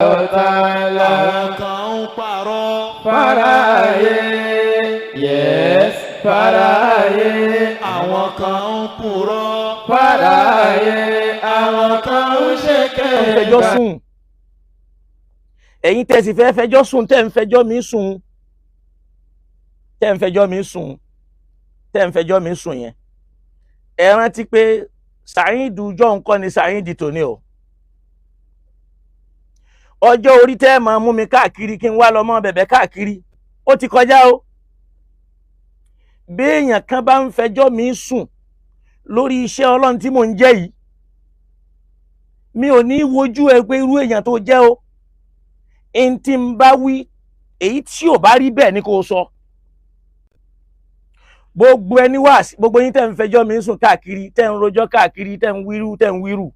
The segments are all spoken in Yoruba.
Ta'ala. Àwọn kan ń parọ́ Fáráyé, yes, fáráyé. àwọn kan ń purọ́ Fáráyé, àwọn kan ń ṣèké. fẹjọ́ sùn ẹ̀yin tẹ́ sì fẹ́ fẹjọ́ sùn tẹ́ ń fẹjọ́ mi sùn tẹ́ ń fẹjọ́ mi sùn tẹ́ ń fẹjọ́ mi sùn yẹn ẹ rántí pé Sàyídù ọjọ́ nǹkan ni Sàyídì tòní o ọjọ́ orí tẹ́ ẹ máa mú mi káàkiri kí n wá lọ mọ́ bẹ̀bẹ̀ káàkiri ó ti kọjá o bí èèyàn kan bá ń fẹjọ́ mi sùn lórí iṣẹ́ Ọlọ́run tí mò ń jẹ́ yìí mi ò ní wojú ẹ pé irú èèyàn tó jẹ́ o ẹni tí ń bá wí èyí tí ò bá rí bẹ́ẹ̀ ni kò sọ gbogbo ẹni wá gbogbo yín tẹ́ ń fẹjọ́ mi sùn káàkiri tẹ́ ń rojọ́ káàkiri tẹ́ ń wíru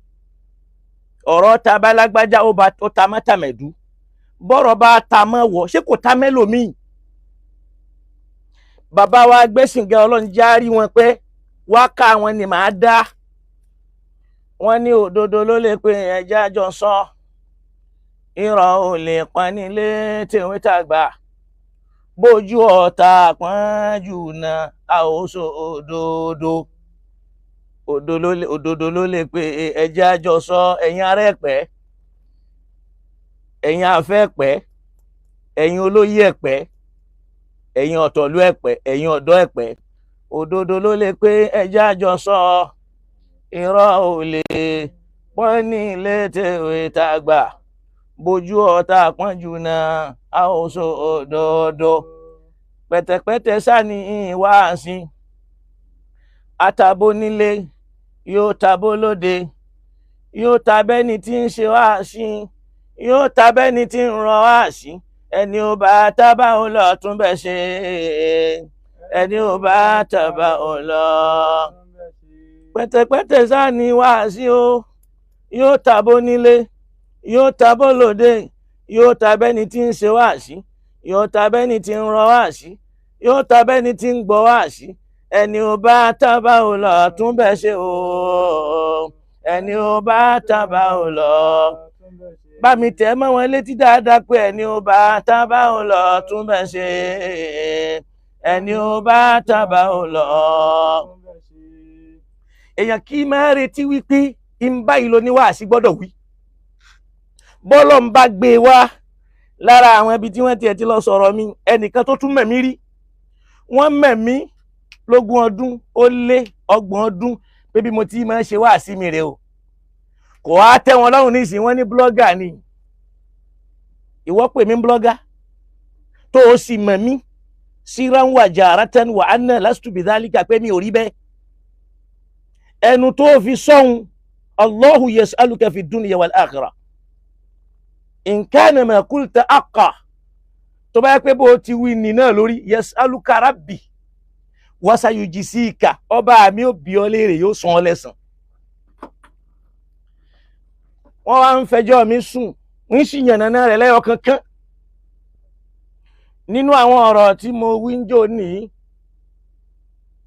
ọ̀rọ̀ ta bá lágbájá ó ta má tàmẹ̀dú bọ́rọ̀ bá ta mọ́ wọ̀ ṣé kò ta mẹ́lòmíì bàbá wa gbẹ́sìngẹ́ Ọlọ́run járí wọn pé wákà wọn ni màá dá wọn ní òdodo ló lè pe ẹja jọ sọ irọ́ ò lè pọn nílé tèwé tàgbà bójú ọ̀tá pọ́njú náà àwòsàn òdodo ló lè pe ẹja jọ sọ ẹ̀yin ará Ẹ̀pẹ́ ẹ̀yin afẹ́ Ẹ̀pẹ́ ẹ̀yin olóyè Ẹ̀pẹ́ ẹ̀yin ọ̀tọ̀lú Ẹ̀pẹ́ ẹ̀yin ọ̀dọ́ Ẹ̀pẹ́ òdodo ló lè pe ẹja jọ sọ irọ́ ò lè pọ́n nílé tèwé tàgbà bójú ọ̀tá pọ́njú náà àwòsàn òdodo pẹ̀tẹ̀pẹ̀tẹ̀ sani wá sí àtàbó nílé yóò tàbó lóde yóò tàbẹ́ni tí ń ṣe wá sí yóò tàbẹ́ni tí ń rán wá sí ẹni ò bá tábà ó lọ tún bẹ̀ ṣe ẹni ò bá tábà ó lọ pẹ̀tẹ̀pẹ̀tẹ̀ sani wá sí o yóò tàbó nílé yóò tàbó lóde yóò tàbẹ́ni tí ń ṣe wá sí yóò tàbẹ́ni tí ń rán wá sí yóò tàbẹ́ni tí ń gbọ́ wá sí ẹni ò bá tábà ò lọ tún bẹ̀ ṣe o ẹni ò bá tábà ò lọ bá mi tẹ̀ mọ́ wọn létí dáadáa pé ẹni ò bá tábà ò lọ tún bẹ̀ ṣe ẹni ò bá tábà ò lọ. èèyàn kì í máa retí wípé ń báyìí ló ní wàásí gbọ́dọ̀ wí bọ́lọ̀ ń bá gbé wá lára àwọn ibi tí wọ́n tiẹ̀ ti lọ sọ̀rọ̀ mi ẹnìkan tó tún mẹ̀mí rí wọ́n mẹ̀mí lógún ọdún ó lé 30 ọdún pé bí mo ti máa ń ṣe wàásí mi rè o kò wá tẹ́ wọn lọ́rùn nísìnyí wọ́n ní blọ́gà ni ìwọ pè mí blọ́gà tó o sì mẹ̀mí síran wà jaratan wà anna lastu bidhalika pé mi ò rí bẹ́ẹ̀ ẹnu tó fi sọ́hun Allahu yas'aluka fi dunya wal akhirah in kana ma qulta aqqa tó bá yẹ pé bó ti wí ní náà lórí yas'aluka rabbi wa sayujisika ọba mi ò bi ọ́ léèrè yóò san ọ́ lẹ́san wọ́n wá ń fẹjọ́ mi sùn ń sì yànnàná rẹ̀ lẹ́yọ kankan nínú àwọn ọ̀rọ̀ tí mo wí ń jò ní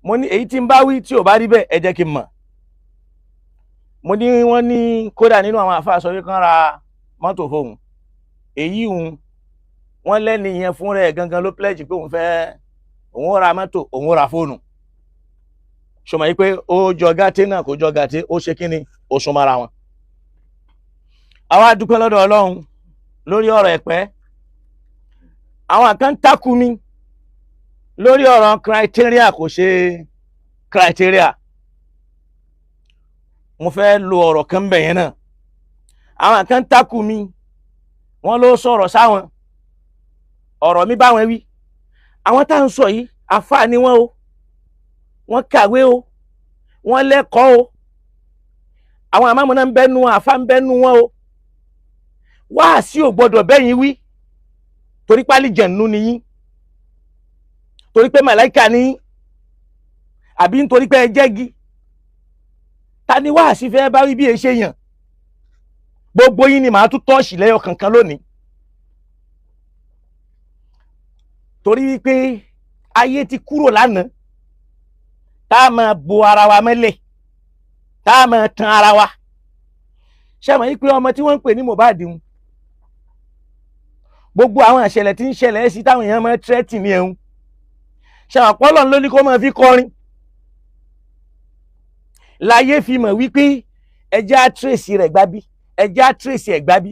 mo ní èyí tí ń bá wí tí ò bá rí bẹ́ẹ̀ ẹ jẹ́ kí n mọ̀ mo ní wọ́n ní kódà nínú àwọn àfáà sọ wípé kán ra mọ́tò fóun èyí wọ́n lẹ́ni yẹn fún rẹ̀ gangan ló pledge pé òun ó ra mọ́tò òun ó ra fóònù ṣọmọ yìí pé ó jọ gàtẹ́ náà kò jọ gàtẹ́ ó ṣe kí ni ó sún mọ́ra wọn. àwa dúpẹ́ lọ́dọ̀ Ọlọ́run lórí ọ̀rọ̀ Ẹ̀pẹ́ àwọn kan takú mi lórí ọ̀rọ̀ criteria kò ṣe criteria mo fẹ́ lo ọ̀rọ̀ kan bẹ̀ yẹn náà àwọn kan takú mi wọ́n ló sọ̀rọ̀ sáwọn ọ̀rọ̀ mi bá wọn wí àwọn tá ń sọ yìí àfáà ni wọ́n o wọ́n kàwé o wọ́n lẹ́kọ̀ọ́ o àwọn àmàmù náà ń bẹ́nu àfáà ń bẹ́nu wọn o wáàsí ò gbọ́dọ̀ bẹ́yìn wí torí pálí jẹ̀nú ni yín torí pé màláìkà ni yín àbí nítorí pé ẹ jẹ́gi ta ni wáàsí fẹ́ bá wí bí ẹ ṣe yàn gbogbo yín ni màá tún tọ́ọ̀ṣì lẹ́yọ kankan lónìí torí wípé ayé ti kúrò lánàá tá a máa bo ara wa mẹ́lẹ̀ tá a máa tan ara wa ṣé àmọ́ yí pé ọmọ tí wọ́n ń pè ní Mohbad gbogbo àwọn ìṣẹ̀lẹ̀ tí ń ṣẹlẹ̀ sí táwọn èèyàn máa tírẹ́tì ní ẹ̀hún ṣàpọ́lọ̀ ló ní kó máa fi kọrin láyé fi mọ̀ wípé ẹjẹ́ àtírèsì rẹ̀ gbábí ẹjẹ́ àtírèsì ẹ̀ gbábí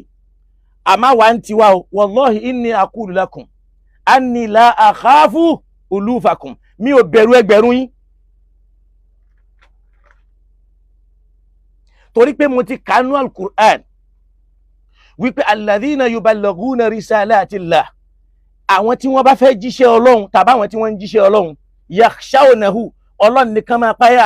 àmọ́ wà ń tiwa o wallahi inni aqulu lakum anni la akhafu ulufakum mi ò bẹ̀rù ẹgbẹ̀rún yín torí pé mo ti kánú al-Qur'an wípé alladhina yuballaghuna risalatillah àwọn tí wọ́n bá fẹ́ jíṣẹ́ ọlọ́run tàbí àwọn tí wọ́n ń jíṣẹ́ ọlọ́run yakhshawnahu ọlọ́run nìkan máa páyà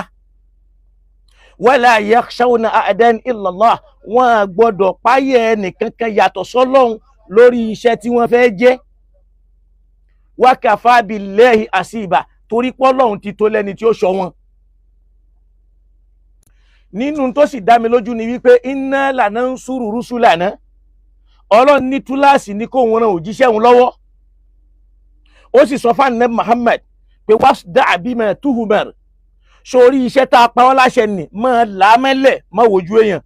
wala yakhshawna ahadan illa Allah wọn gbọ́dọ̀ páyà ẹnìkankan yàtọ̀ sọ́lọ́run lórí iṣẹ́ tí wọ́n fẹ́ jẹ́ wa kafa billahi asiba torí pé ọlọ́run ti tó lẹ́ni tí ó ṣọ́ wọn. nínú tó sì dá mi lójú ni wípé inna lanansuru rusulana ọlọ́run ní túláàsì ní kó wọn ran òjíṣẹ́ òun lọ́wọ́ ó sì sọ fún Ànábì Muhammad pé wasda' bima tuhmar sórí iṣẹ́ tá a pa ọ́ láṣẹ nì máa làámẹ́lẹ̀ má wojú èèyàn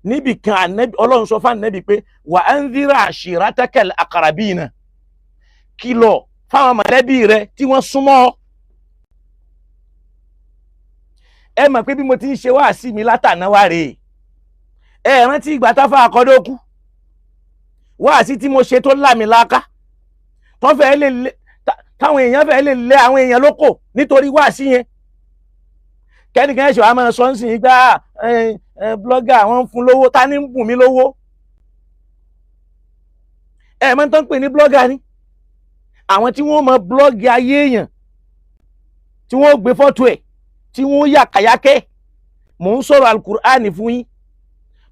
níbi kan Ànábì ọlọ́run sọ fún Ànábì pé wa anzir ashiratakal aqrabina kìlọ̀ fáwọn mọ̀lẹ́bí rẹ tí wọ́n súnmọ́ ọ ẹ mọ̀ pé bí mo ti ń ṣe wáàsí mi látàná wá rèé ẹ rántí ìgbà táfà àkọ́dọ́ kú wáàsí tí mo ṣe tó lámì láká táwọn èèyàn fẹ́ lè lé àwọn èèyàn lóko nítorí wáàsí yẹn kẹ́nìkan ẹ̀ṣọ́ a máa sọ ń sìn gbá blọ́gà àwọn ń fún lówó ta ní ń bùn mí lówó ẹ mọ̀ tó ń pè ní blọ́gà ni àwọn tí wọ́n mọ blọ́gì ayé èèyàn tí wọ́n gbé fọ́tò ẹ̀ tí wọ́n yà kàyákẹ́ mò ń sọ̀rọ̀ alukur'ani fún yín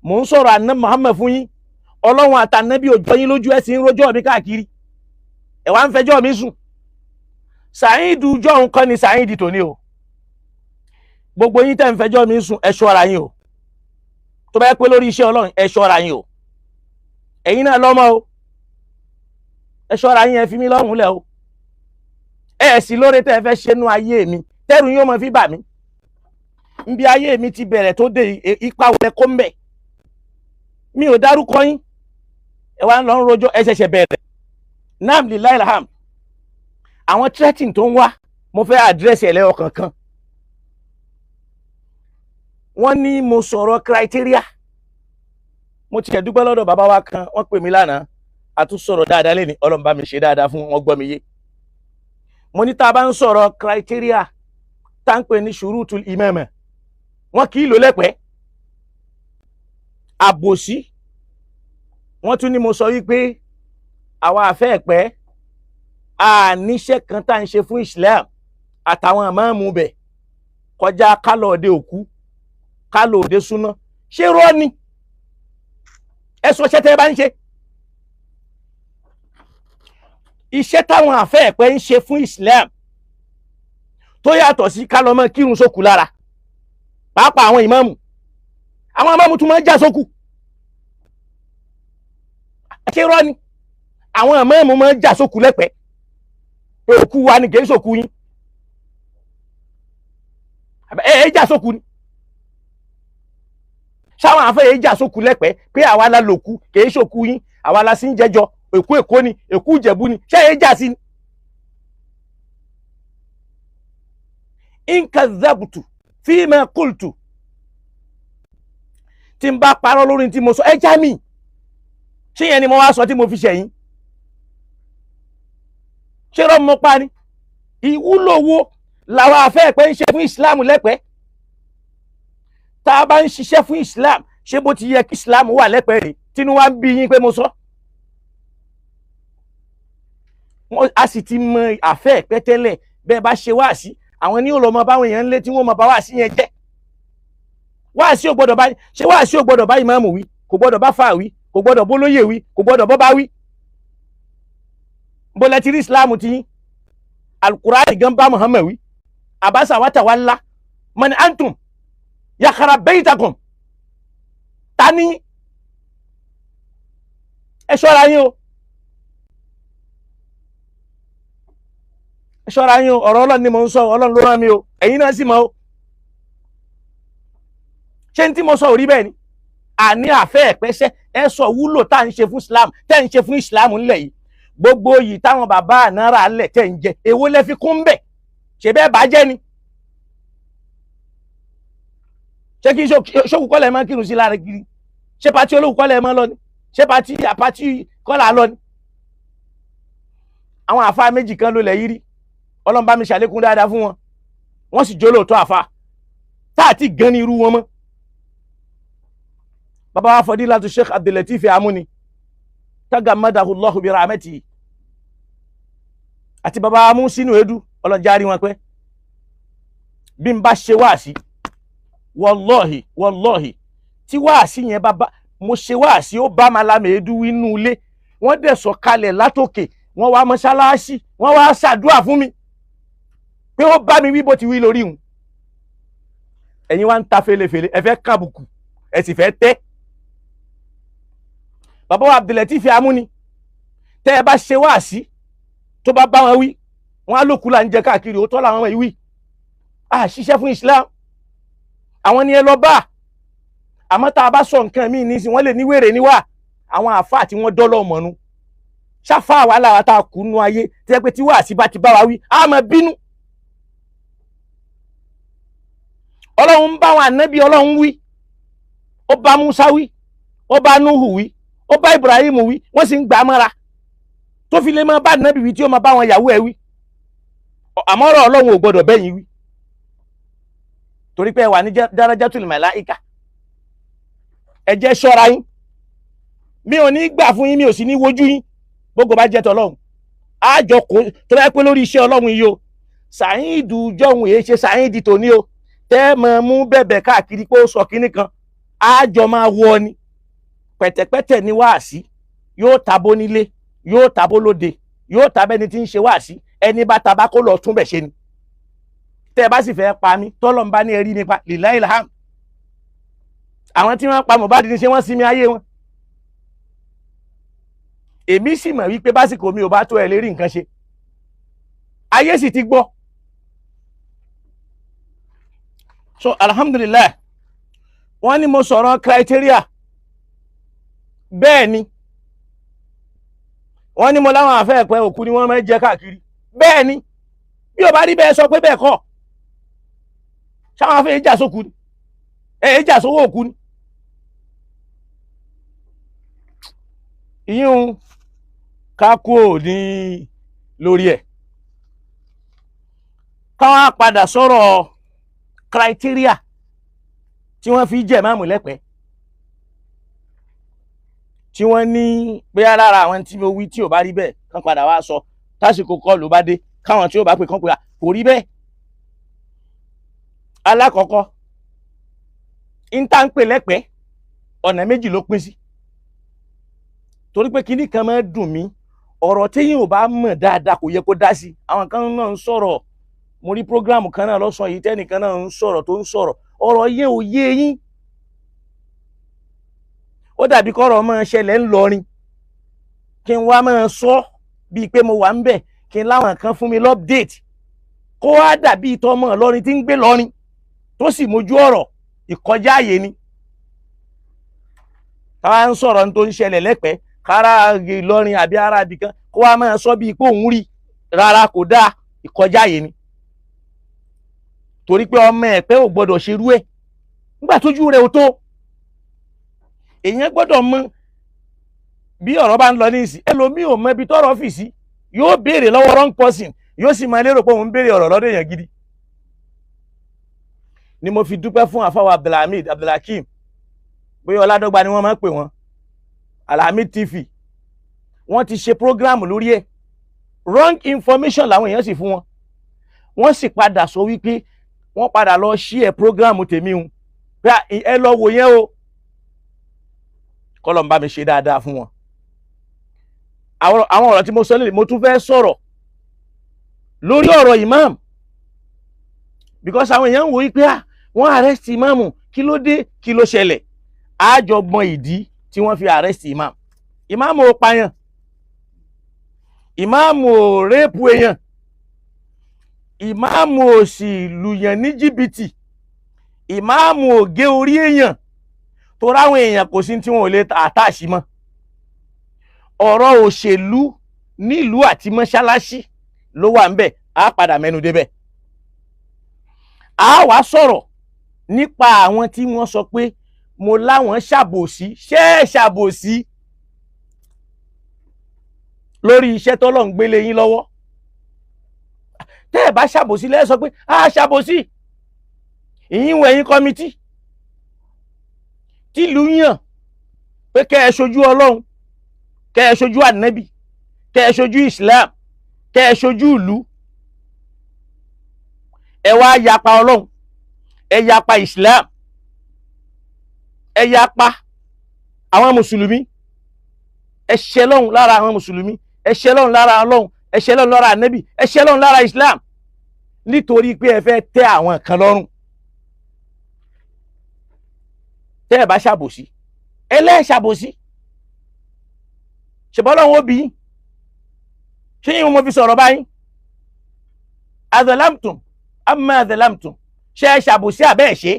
mò ń sọ̀rọ̀ Ànábì Muhammad fún yín ọlọ́run àtànábì òjò yín lójú ẹ̀sìn rojọ́ mi káàkiri ẹ̀ wá ń fẹjọ́ mi sùn Sàídù jọ̀hún kọ́ ni Sàídì tòní o gbogbo yín tẹ́ ń fẹjọ́ mi sùn ẹ ṣọ́ra yín o tó bá yẹ pé lórí iṣẹ́ ọlọ́run ẹ ṣọ́ra yín o ẹ̀yin náà lọ́mọ o ẹ ṣọ́ra yín ẹ fi mí lọ́rùn lẹ̀ o ẹ sì lóore tẹ́ ẹ fẹ́ ṣe nú ayé mi tẹ́rù yín ó mọ fi bà mí nbí ayé mi ti bẹ̀rẹ̀ tó dé ipa wọlé kó mbẹ̀ mi ò dárúkọ yín ẹ wá ń lọ ń rojọ́ ẹ ṣẹ̀ṣẹ̀ bẹ̀rẹ̀ nam lillahi alham àwọn threatening tó ń wá mo fẹ́ àdírẹ́sì ẹlẹ́yọ kankan wọ́n ní mo sọ̀rọ̀ criteria mo ti dúpẹ́ lọ́dọ̀ bàbá wa kan wọ́n pè mí lánàá a tún sọ̀rọ̀ dáadáa lẹ́ni Ọlọ́run bá mi ṣe dáadáa fún wọn gbọ́ mi yé mo ní tá a bá ń sọ̀rọ̀ criteria tá ń pè ní shurutul imama wọn kì í lò lẹ́pẹ́ àbòsí wọ́n tún ní mo sọ wípé àwa àfẹ́ ẹ̀pẹ́ àníṣẹ́ kan tá ń ṣe fún Islam àtàwọn àmọ́ọ̀mù bẹ̀ kọjá kálọ̀ọ́dẹ òkú kálọ̀ọ́dẹ súná ṣé rọ́ ni ẹ sọ ṣẹ́tẹ́ bá ń ṣe iṣẹ́ táwọn àfẹ́ ẹ̀pẹ́ ń ṣe fún Islam tó yàtọ̀ sí kálọ́mọ́ kírun sókù lára pàápàá àwọn ìmáàmù tún máa ń já sókù ṣé rọ́ ni àwọn ìmáàmù máa ń já sókù lẹ́pẹ́ pé òkú wa ni kì í sókù yín ẹ já sókù ni ṣáwọn àfẹ́ yẹn já sókù lẹ́pẹ́ pé àwa la lòkú kì í sókù yín àwa la sì ń jẹjọ èkó èkó ni èkú ìjẹ̀bú ni ṣé ẹ já sí ni. in kadhabtu fima qultu tí n bá parọ́ lórí tí mo sọ ẹ já mi ṣé yẹn ni mo wá sọ tí mo fi ṣẹ̀yìn ṣé rọ́ mo pa ni ìwúlò wo làwọn afẹ́ pé ń ṣe fún Islam lẹ́pẹ́ tá a bá ń ṣiṣẹ́ fún Islam ṣé bó ti yẹ kí Islam wà lẹ́pẹ́ rè tínú wa ń bí yín pé mo sọ a sì ti mọ àfẹ́ pẹ́tẹ́lẹ̀ bẹ́ẹ̀ bá ṣe wá sí àwọn ní olùmọ báwọn èèyàn ń lé tí wọ́n mọ bá wá sí yẹn jẹ́ wá sí ò gbọ́dọ̀ bá ṣe wá sí ò gbọ́dọ̀ bá ìmáàmù wí kò gbọ́dọ̀ bá fà wí kò gbọ́dọ̀ bólóyè wí kò gbọ́dọ̀ bọ́ bá wí bọ́lá ti rí Islam ti yín Al-Qur'ani gan bá Muhammad wí abasa wa tawalla man antum ya kharab baytakum tani ẹ ṣọ́ra yín o ṣọ́ra yín o ọ̀rọ̀ Ọlọ́run ni mo ń sọ Ọlọ́run ló rán mi o ẹ̀yin náà sì mọ̀ o ṣé n tí mo sọ ò rí bẹ́ẹ̀ ni àní àfẹ́ ẹ̀pẹ́sẹ́ ẹ sọ wúlò tá à ń ṣe fún Islam tẹ́ ń ṣe fún Islam ńlẹ̀ yìí gbogbo yìí táwọn bàbá ànára lẹ̀ tẹ́ ń jẹ èwo lẹ fi kún bẹ̀ ṣe bẹ́ẹ̀ bàjẹ́ ni ṣé kí ṣókù kọ́lẹ̀ mọ́ kírun sí lára kiri ṣé pati olókù kọ́lẹ̀ mọ́ lọ ni ṣé pati kọ́là lọ ni àwọn àfa méjì kan ló lẹ̀ yìí rí Ọlọ́run bá mi ṣàlékún dáadáa fún wọn wọ́n sì jó lóòótọ́ àfa tá àti gan ni irú wọn mọ́ bàbá wa Fadilatu Sheikh Abdul-Latif Amuni tagamadahu Allahu bi rahmatihi àti bàbá amú sínú edu Ọlọ́run járí wọn pẹ́ bí n bá ṣe wáàsí wallahi tí wáàsí yẹn bá mo ṣe wáàsí ó bá malame edu inú ilé wọ́n dẹ̀ sọ kalẹ̀ látòkè wọ́n wá mọ́ṣáláṣí wọ́n wá ṣàdúrà fún mi pé ó bá mi wí bó ti wí lórí hùn ẹ̀yin wá ń ta felefele ẹ fẹ́ kàbùkù ẹ sì fẹ́ tẹ́ bàbá wa Abdul-Latif Amuni tẹ́ ẹ bá ṣe wáàsí tó bá bá wọn wí wọn á lòkú là ń jẹ káàkiri òótọ́ làwọn ọmọ yìí wí a ṣiṣẹ́ fún Islam àwọn ni ẹ lọ bá àmọ́ tá a bá sọ nǹkan míì nísìn wọ́n lè ní wèrè níwà àwọn àfáà tí wọ́n dọ́lọ́ mọ̀nú ṣáfà wà lára tá a kú nú ayé tí ẹ pé tí wáàsí bá ti bá wa wí á máa bínú Ọlọ́run bá wọn ànábì Ọlọ́run wí ó bá Musa wí ó bá Nuhu wí ó bá Ibrahim wí wọ́n sì ń gbà á mọ́ra tó fi lè máa bá ànábì wí tí ó máa bá wọn yàwó ẹ̀ wí àmọ́ ọ̀rọ̀ Ọlọ́run ò gbọ́dọ̀ bẹ́yìn wí torí pé ẹ wà ní darajatul malaika ẹ jẹ́ ṣọ́ra yín mi ò ní gbà fún yín mi ò sì ní wojú yín gbogbo bá jẹ́ tọ́lọ́run àjọ kò tó bá pé lórí iṣẹ́ Ọlọ́run yìí o Sàyídù jọ̀hún èé ṣe Sàyídì tòní o tẹ́ mọ̀ mú bẹ̀bẹ̀ káàkiri pé ó sọ kínní kan àjọ máa wọ ni pẹ̀tẹ̀pẹ̀tẹ̀ ní wáàsí yóò tabó nílé yóò tabó lóde yóò tabẹ́ni tí ń ṣe wáàsí ẹni bá tabá kó lọ tún bẹ̀ ṣe ni tẹ́ ẹ bá sì fẹ́ pa mí tọ́lọ́run bá ní ẹrí nípa lillahi alhamd àwọn tí wọ́n pa Mohbad ní ṣe wọ́n sinmi ayé wọn èmi sì mọ̀ wípé básìkò mi ò bá tó ẹ lérí nǹkan ṣe ayé sì ti gbọ́ so alhamdulillah wọ́n ní mo sọ̀rọ̀ criteria bẹ́ẹ̀ ni wọ́n ní mo láwọn àfẹ́ ẹ̀pẹ́ òkú ni wọ́n máa ń jẹ káàkiri bẹ́ẹ̀ ni bí o bá rí bẹ́ẹ̀ sọ pé bẹ́ẹ̀ kọ́ sáwọn afẹ́ ìjà sókú ni ìjà sówó òkú ni ìyún kákó ní lórí ẹ̀ káwọn padà sọ̀rọ̀ criteria tí wọ́n fi jẹ́ ìmáàmù lẹ́pẹ́ tí wọ́n ní bóyá lára àwọn tí mo wí tí ò bá rí bẹ́ẹ̀ kán padà wá sọ tásìkò kọ́ ló bá dé káwọn tí ó bá pè kán pè kò rí bẹ́ẹ̀ alákọ̀ọ́kọ́ ìntànpè lẹ́pẹ́ ọ̀nà méjì ló pín sí torí pé kinní kan máa dùn mí ọ̀rọ̀ téyìn ò bá mọ̀ dáadáa kò yẹ kó dá sí àwọn kan náà ń sọ̀rọ̀ mo rí prógráàmù kan náà lọ́sàn yìí tẹ́nìkan náà ń sọ̀rọ̀ tó ń sọ̀rọ̀ ọ̀rọ̀ yẹn ò yé yín ó dàbí kọ́rọ̀ máa ṣẹlẹ̀ ńlọrin kí n wá máa sọ bíi pé mo wà ń bẹ̀ kí n láwọn kan fún mi lọ́pdéètì kó wá dàbí ìtọ́mọ̀ lọ́rin tí ń gbé lọ́rin tó sì mójú ọ̀rọ̀ ìkọjá àyè ni káwá ń sọ̀rọ̀ ní tó ń ṣẹlẹ̀ lẹ́pẹ́ kára Ìlọrin àbí ara ibìkan kó wá máa sọ bíi pé òun rí rárá kò dáa ìkọjá àyè ni torí pé ọmọ ẹ̀pẹ́ ò gbọ́dọ̀ ṣerú ẹ̀ nígbà tójú rẹ̀ ò tó èèyàn gbọ́dọ̀ mọ bí ọ̀rọ̀ bá ń lọ ní ìsìn ẹlòmíì ò mọ ibi tọ́rọ̀ fì sí yóò béèrè lọ́wọ́ wrong person yóò sì máa lérò pé òun béèrè ọ̀rọ̀ lọ́dọ̀ èèyàn gidi ni mo fi dúpẹ́ fún àfáwà Abdulhamid Abdulhakeem bóyá Ọládọ́gba ni wọ́n máa ń pè wọ́n Alhamid TV wọ́n ti ṣe program lórí ẹ̀ wrong information làwọn èèyàn sì fún wọn wọ́n sì padà sọ wípé wọ́n padà lọ ṣí ẹ̀ program tèmi hun pé ẹ lọ wò yẹn o kọ́lọ̀ ń bá mi ṣe dáadáa fún wọn àwọn ọ̀rọ̀ tí mo sọ lè mo tún fẹ́ sọ̀rọ̀ lórí ọ̀rọ̀ imam because àwọn èèyàn ń wò wípé wọ́n arrest imam kí ló dé kí ló ṣẹlẹ̀ àjọgbọ́n ìdí tí wọ́n fi arrest imam imam ò pààyàn imam ò rẹ́pù èèyàn imam ò sì lùyàn ní jìbìtì imam ò gé orí èèyàn tó ráwọn èèyàn kò sí tí wọn ò lè àtàṣì mọ́. Ọ̀rọ̀ òṣèlú nílùú àti mọ́ṣáláṣí ló wà ńbẹ̀, á padà mẹ́nu débẹ̀. A wá sọ̀rọ̀ nípa àwọn tí wọ́n sọ pé mo láwọn ṣàbòsí, ṣé ẹ ṣàbòsí lórí iṣẹ́ tọ́lọ́run gbélé yín lọ́wọ́? Tẹ́ ẹ bá ṣàbòsí lẹ́ sọ pé a ṣàbòsí. Ìyín wẹ̀yìn kọ́mítì tìlú yàn pé kẹ́ ẹ ṣojú Ọlọ́run, kẹ́ ẹ ṣojú ànábì, kẹ́ ẹ ṣojú Islam, kẹ́ ẹ ṣojú ìlú. Ẹ wá yapa Ọlọ́run, ẹ yapa Islam, ẹ yapa àwọn mùsùlùmí, ẹ ṣẹ lọ́hùn lára àwọn mùsùlùmí, ẹ ṣẹ lọ́hùn lára Ọlọ́run, ẹ ṣẹ lọ́hùn lára ànábì, ẹ ṣẹ lọ́hùn lára Islam, nítorí pé ẹ fẹ́ tẹ́ àwọn kan lọ́rùn. Tẹ́ ẹ bá ṣàbòsí, ẹ lẹ́ ṣàbòsí. Ṣèbọ́ Ọlọ́run ó bí yín. Ṣé yín mo fi sọ̀rọ̀ báyìí? Adhalamtum amma adhalamtum. Ṣé ẹ ṣàbòsí àbẹ́ ẹ̀ ṣe?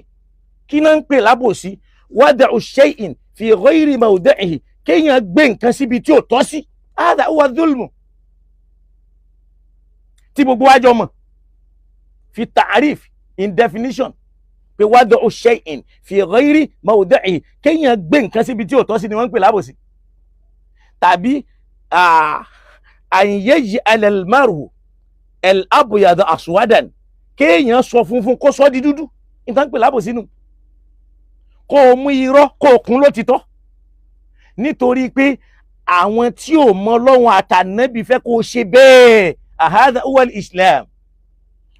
Kí náà ń pè lábòsí? Wada'u shay'in fi ghayri mawdi'ihi. Kéèyàn gbé nǹkan síbi tí ò tọ́ sí. Hadha huwa dhulmu. Tí gbogbo wa jọ mọ̀. Fi ta'rif, in definition. Pé wada'u shay'in fi ghayri mawdi'ihi. Kéèyàn gbé nǹkan síbi tí ò tọ́ sí ni wọ́n ń pè lábòsí. Tàbí an yaj'ala al-mar'u al-abyada aswadan. Kéèyàn sọ funfun kó sọ di dúdú. Ìtàn pè lábòsí nù. Kó o mú irọ́ kó o kún lótìtọ́. Nítorí pé àwọn tí ò mọ Ọlọ́run àtànábì fẹ́ kó o ṣe bẹ́ẹ̀. Hadha huwa al-Islam.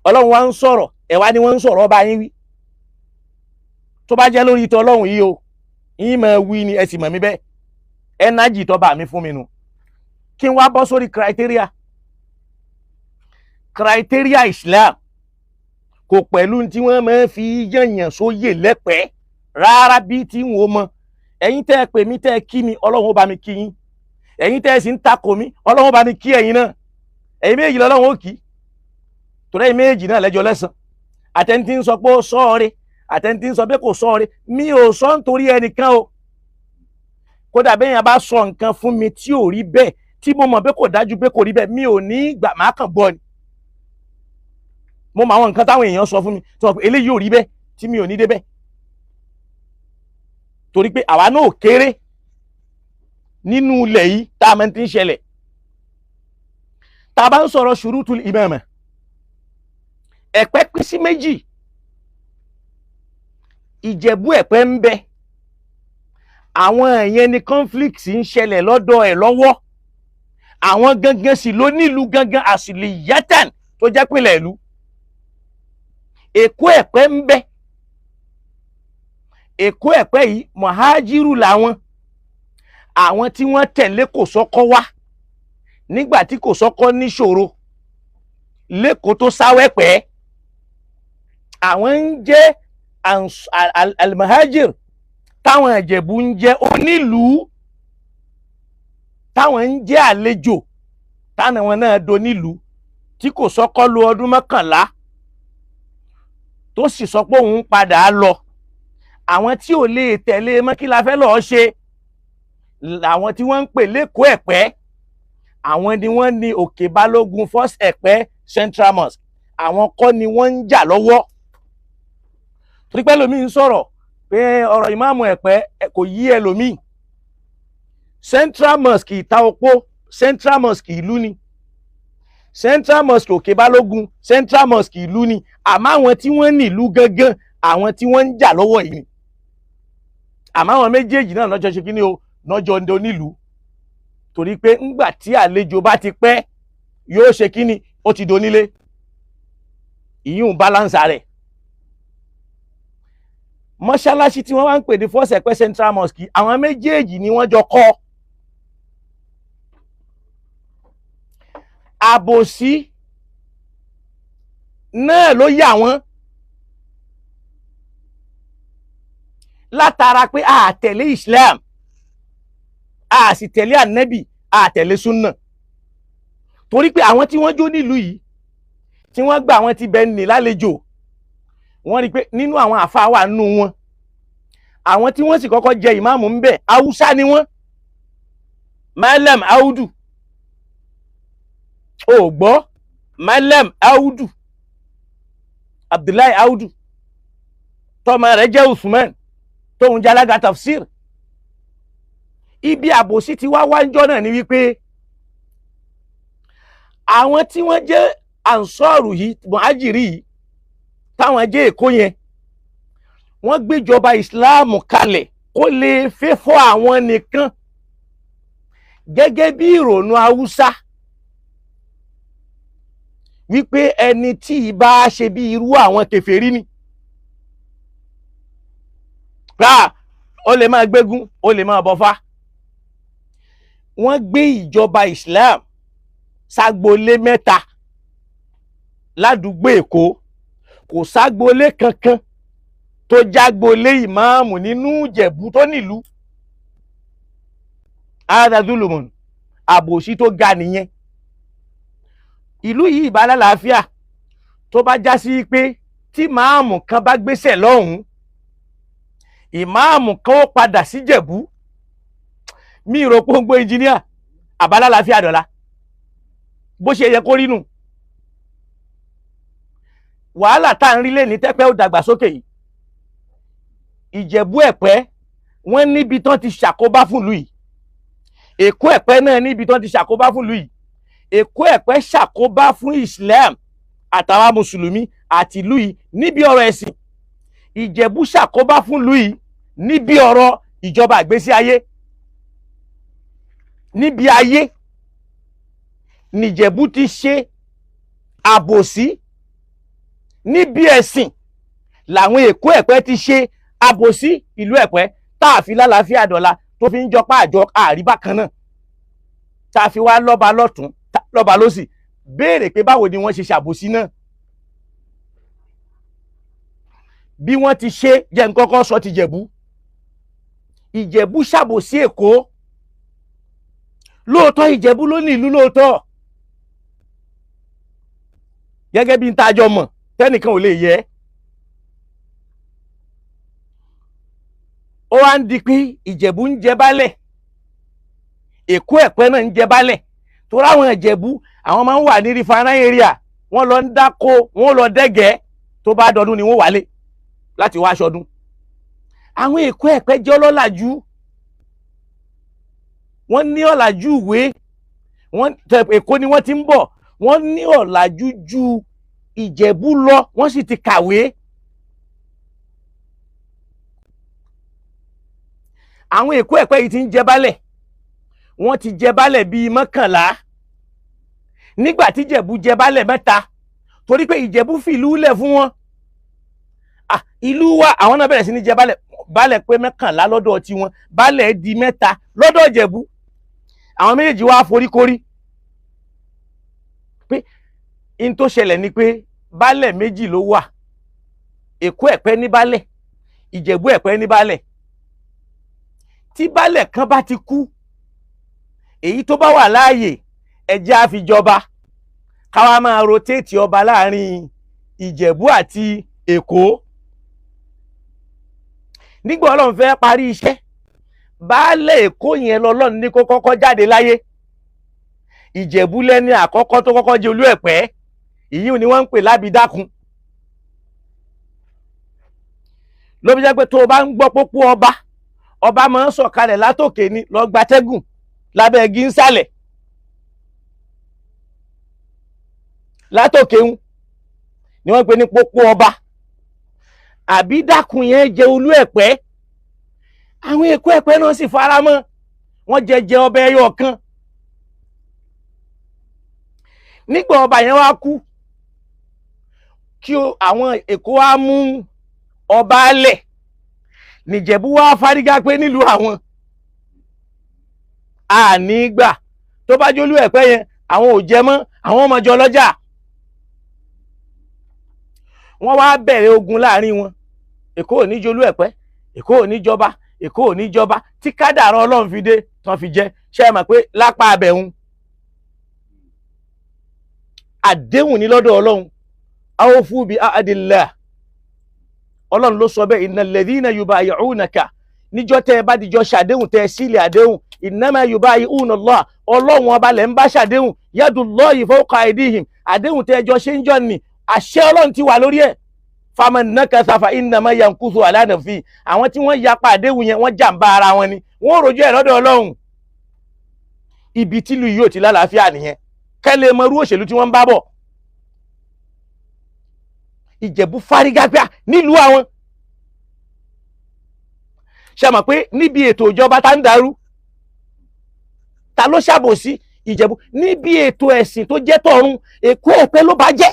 Ọlọ́run wa ń sọ̀rọ̀, ẹ wá ní wọ́n ń sọ̀rọ̀ ọba yín wí. Tó bá jẹ́ lórí ìtọ́ Ọlọ́run yìí o, yín máa wí ni ẹ sì mọ̀ mí bẹ́ẹ̀. Ẹnájì tó bá mi fún mi nù. Kí n wá bọ́ sórí criteria. Criteria Islam kò pẹ̀lú tí wọ́n máa fi yànyàn sóyè lẹ́pẹ̀ẹ́ rárá bí tí wọ́n mọ̀. Ẹ̀yin tẹ́ ẹ pè mí tẹ́ ẹ kí mi, Ọlọ́run ó bá mi kí yín. Ẹ̀yin tẹ́ ẹ sì ń takò mí, Ọlọ́run ó bá mi kí ẹ̀yin náà. Ẹ̀yin méjì lọ́lọ́run ó kí. Torí ẹ̀yin méjì náà lẹ́jọ́ lẹ́san. Àtẹ̀ntí ń sọ pé ó sọ́ọ̀rẹ́, àtẹ̀ntí ń sọ pé kò sọ́ọ̀rẹ́. Mi ò sọ nítorí ẹnìkan o. Kódà bẹ́yàn bá sọ nǹkan fún mi tí ò rí bẹ́ẹ̀, tí mo mọ̀ pé kò dájú pé kò rí bẹ́ẹ̀, mi ò ní gbà má kàn gbọ́ ni. Mo mọ àwọn nǹkan táwọn èèyàn sọ fún mi tí wọ́n pé eléyìí ò rí bẹ́ẹ̀ tí mi ò ní dé bẹ́ẹ̀. Torí pé àwa náà ò kéré nínú ilẹ̀ yìí tá a máa ti ń ṣẹlẹ̀. Tá a bá ń sọ̀rọ̀ ṣurutul imama, ẹ̀pẹ́ pín sí méjì. Ìjẹ̀bú ẹ̀pẹ́ ń bẹ. Àwọn èèyàn ní conflict ń ṣẹlẹ̀ lọ́dọ̀ ẹ̀ lọ́wọ́. Àwọn gangan sì ló nílùú gangan àsìlè yátàn tó jẹ́ pínlẹ̀ ìlú. Èkó ẹ̀pẹ́ ń bẹ. Èkó ẹ̀pẹ́ yìí mọ̀hájírù làwọn. Àwọn tí wọ́n tẹ̀lé Kòsọ́kọ́ wá nígbà tí Kòsọ́kọ́ níṣòro lẹ́kọ̀ọ́ tó sáwẹ́pẹ́. Àwọn ń jẹ́ al-mahajir táwọn Ìjẹ̀bú ń jẹ́ onílùú, táwọn ń jẹ́ àlejò táwọn náà do nílùú tí Kòsọ́kọ́ lò ọdún 11 tó sì sọ pé òun padà lọ. Àwọn tí ò lè tẹ̀lé mọ́ kí la fẹ́ lọ́ọ́ ṣe, àwọn tí wọ́n ń pè lẹ́kọ̀ọ́ ẹ̀pẹ́, àwọn ni wọ́n ní Òkè Balógun First Ẹ̀pẹ́ Central Mosque. Àwọn kọ́ ni wọ́n ń jà lọ́wọ́. Torí pé ẹlòmíì ń sọ̀rọ̀ pé ọ̀rọ̀ ìmáàmù ẹ̀pẹ́ kò yí ẹlòmíì. Central Mosque Ìta Òpó, Central Mosque ìlú ni. Central Mosque Òkè Balógun, Central Mosque ìlú ni. Àmọ́ àwọn tí wọ́n ní ìlú gangan, àwọn tí wọ́n ń jà lọ́wọ́ yìí ni. Àmọ́ àwọn méjèèjì náà lọ́jọ́ ṣe kí ni o, lọ́jọ́ ń onílùú. Torí pé ńgbà tí àlejò bá ti pẹ́, yóò ṣe kí ni, ó ti donílé. Ìyún balance rẹ̀. Mọ́ṣáláṣí tí wọ́n wá ń pè ní First Ẹ̀pẹ́ Central Mosque, àwọn méjèèjì ni wọ́n jọ kọ́. Àbòsí náà ló yà wọ́n. Látara pé a tẹ̀lé Islam, a sì tẹ̀lé ànábì, a tẹ̀lé súnnà. Torí pé àwọn tí wọ́n jó nílùú yìí, tí wọ́n gbà wọ́n ti bẹ̀ ní lálejò, wọ́n rí pé nínú àwọn àfáà wà nínú wọn. àwọn tí wọ́n sì kọ́kọ́ jẹ ìmáàmù ń bẹ̀ haúsá ni wọ́n. Malam Audu ò gbọ́ Malam Audu Abdullahi Audu tọ́mọ rẹ̀ jẹ́ Usman tóun jẹ́ alága tafsir. Ibi àbòsí ti wá wájọ́ náà ni wípé àwọn tí wọ́n jẹ́ ansọ́ọ̀rù yìí muhajiri yìí táwọn jẹ́ Èkó yẹn wọ́n gbéjọba ìsìláàmù kalẹ̀ kó lè fẹ́ fọ́ àwọn nìkan gẹ́gẹ́ bí ìrònú haúsá wípé ẹni tí ìbá ṣe bí irú àwọn kèfèrí ni. Rà ó lè máa gbégún ó lè máa bọ́fá. Wọ́n gbé ìjọba Islam ságbolé mẹ́ta ládùúgbò Èkó, kò ságbolé kankan tó jágbolé ìmáàmù nínú Ìjẹ̀bú tó nílùú. Adadulumun àbòsí tó ga nìyẹn. Ìlú yìí ìbá lálàáfíà tó bá já sí pé tí máàmù kan bá gbéṣẹ̀ lọ́hùn-ún, ìmáàmù kan ó padà sí Ìjẹ̀bú. Mi rò pé ó ń gbọ́ ẹnjìníà àbálálàáfíà dọ̀la bó ṣe yẹ kó rí nù. Wàhálà tá à ń rí lé ní tẹ́pẹ́ ó dàgbàsókè yìí. Ìjẹ̀bú Ẹ̀pẹ́ wọ́n níbi tán ti ṣàkóbá fún ìlú yìí. Èkó Ẹ̀pẹ́ náà níbi tán ti ṣàkóbá fún ìlú yìí. Èkó Ẹ̀pẹ́ ṣàkóbá fún Islam àtàwọn mùsùlùmí àti ìlú yìí níbi ọ̀rọ̀ ẹ̀sìn. Ìjẹ̀bú ṣàkóbá fún ìlú yìí níbi ọ̀rọ̀ ìjọba àgbésí ayé. Níbi ayé nìjẹ̀bú ti ṣe àbòsí. Níbi ẹ̀sìn làwọn Èkó Ẹ̀pẹ́ ti ṣe àbòsí ìlú Ẹ̀pẹ́ tá a fi lálàáfíà dọ̀la tó fi ń jọpá àjọ àríbá kan náà tá a fi wá lọ́ba lọ́tún lọ́ba lọ́sì béèrè pé báwo ni wọ́n ṣe ṣàbòsí náà. Bí wọ́n ti ṣe jẹ́ n kọ́kọ́ sọ ti Ìjẹ̀bú. Ìjẹ̀bú ṣàbòsí Èkó. Lóòótọ́ Ìjẹ̀bú ló ní ìlú lóòótọ́ gẹ́gẹ́ bí n tájọ mọ̀ tẹ́nìkan ò lè yẹ. Ó wá ń di pé Ìjẹ̀bú ń jẹ bálẹ̀, Èkó Ẹ̀pẹ́ náà ń jẹ bálẹ̀. Torí àwọn Ìjẹ̀bú àwọn máa ń wà ní refinery area, wọ́n lọ ń dáko, wọ́n lọ dẹ́gẹ̀ẹ́, tó bá dọdún ni wọ́n wálé láti wá aṣọdún. Àwọn Èkó Ẹ̀pẹ́ jẹ́ ọlọ́làjú, wọ́n ní ọ̀làjú ìwé, Èkó ni wọ́n ti ń bọ̀, wọ́n ní ọ̀làjú ju Ìjẹ̀bú lọ, wọ́n sì ti kàwé. Àwọn Èkó Ẹ̀pẹ́ yìí ti ń jẹ bálẹ̀, wọ́n ti jẹ bálẹ̀ bíi 11 nígbà tí Ìjẹ̀bú jẹ bálẹ̀ 3 torí pé Ìjẹ̀bú fìlú lẹ̀ fún wọn. Ìlú wa àwọn náà bẹ̀rẹ̀ sí ní jẹ bálẹ̀ pé 11 lọ́dọ̀ tiwọn, bálẹ̀ di 3 lọ́dọ̀ Ìjẹ̀bú. Àwọn méjèèjì wá foríkorí pé in tó ṣẹlẹ̀ ni pé bálẹ̀ méjì ló wà. Èkó Ẹ̀pẹ́ ní bálẹ̀, Ìjẹ̀bú Ẹ̀pẹ́ ní bálẹ̀. Tí bálẹ̀ kan bá ti kú, èyí tó bá wà láàyè ẹjẹ́ á fi jọba, káwa máa rotate ọba láàrin Ìjẹ̀bú àti Èkó. Nígbà Ọlọ́run fẹ́ parí iṣẹ́, baálẹ̀ Èkó yẹn lọ́lọ́run ní kó kọ́kọ́ jáde láyé. Ìjẹ̀bú lẹ́ni àkọ́kọ́ tó kọ́kọ́ jẹ́ Olú Ẹ̀pẹ́, ìyí ni wọ́n ń pè lábìdákun. Ló fi jẹ́ pé tó o bá ń gbọ́ pópó ọba máa ń sọ̀kalẹ̀ látòkè ni lọ gbatẹ́gùn lábẹ́ igi ń sálẹ̀. Látòkè ń ni wọ́n pè ní pópó ọba. Àbídákun yẹn jẹ́ Olú Ẹ̀pẹ́. Àwọn Èkó Ẹ̀pẹ́ náà sì fara mọ́, wọ́n jẹ ọba ẹyọ kan. Nígbà ọba yẹn wá kú, kí àwọn Èkó wá mú ọba lẹ̀, nìjẹ̀bú wá fárígá pé nílùú àwọn ànígbà tó bá jólú Ẹ̀pẹ́ yẹn àwọn ò jẹ mọ́, àwọn ọmọ jọ lọ́jà. Wọ́n wá bẹ̀rẹ̀ ogun láàrin wọn. Èkó ò ní jólú Ẹ̀pẹ́, Èkó ò ní jọba, Èkó ò ní jọba, tí kádàrá Ọlọ́run fi dé tán fi jẹ. Ṣé ẹ mọ̀ pé lápá abẹ̀hún àdéhùn ní lọ́dọ̀ Ọlọ́run. Awfu bi ahadillah. Ọlọ́run ló sọ bẹ́ẹ̀, innal ladhina yubayi'unaka níjọ́ tẹ́ ẹ bá dijọ́ ṣàdéhùn tẹ́ ẹ sílẹ̀ àdéhùn innama yubayi'una Allah ọlọ́run ọba lẹ̀ ń bá ṣàdéhùn yadullahi fawqa aydihim àdéhùn tẹ́ ẹ jọ ṣe ń jọ ní àṣẹ ọlọ́run ti wà lórí ẹ̀ faman nakatha fa innama yankuthu ala nafsi àwọn tí wọ́n yapa àdéhùn yẹn wọ́n jàǹbá ara wọn ni wọ́n rojú ẹ̀ lọ́dọ̀ ọlọ́run ibi tílu yìí ò ti lálàáfíà nìyẹn kẹ́lẹ́ mọ́rú òṣèlú tí wọ́n ń bá bọ̀ Ìjẹ̀bú fárígágbá nílùú àwọn ṣe mọ̀ pé níbi ètò ìjọba tá ń darú ta ló ṣàbòsí Ìjẹ̀bú níbi ètò ẹ̀sìn tó jẹ́ tọ̀run Èkó Ẹ̀pẹ́ ló bá jẹ́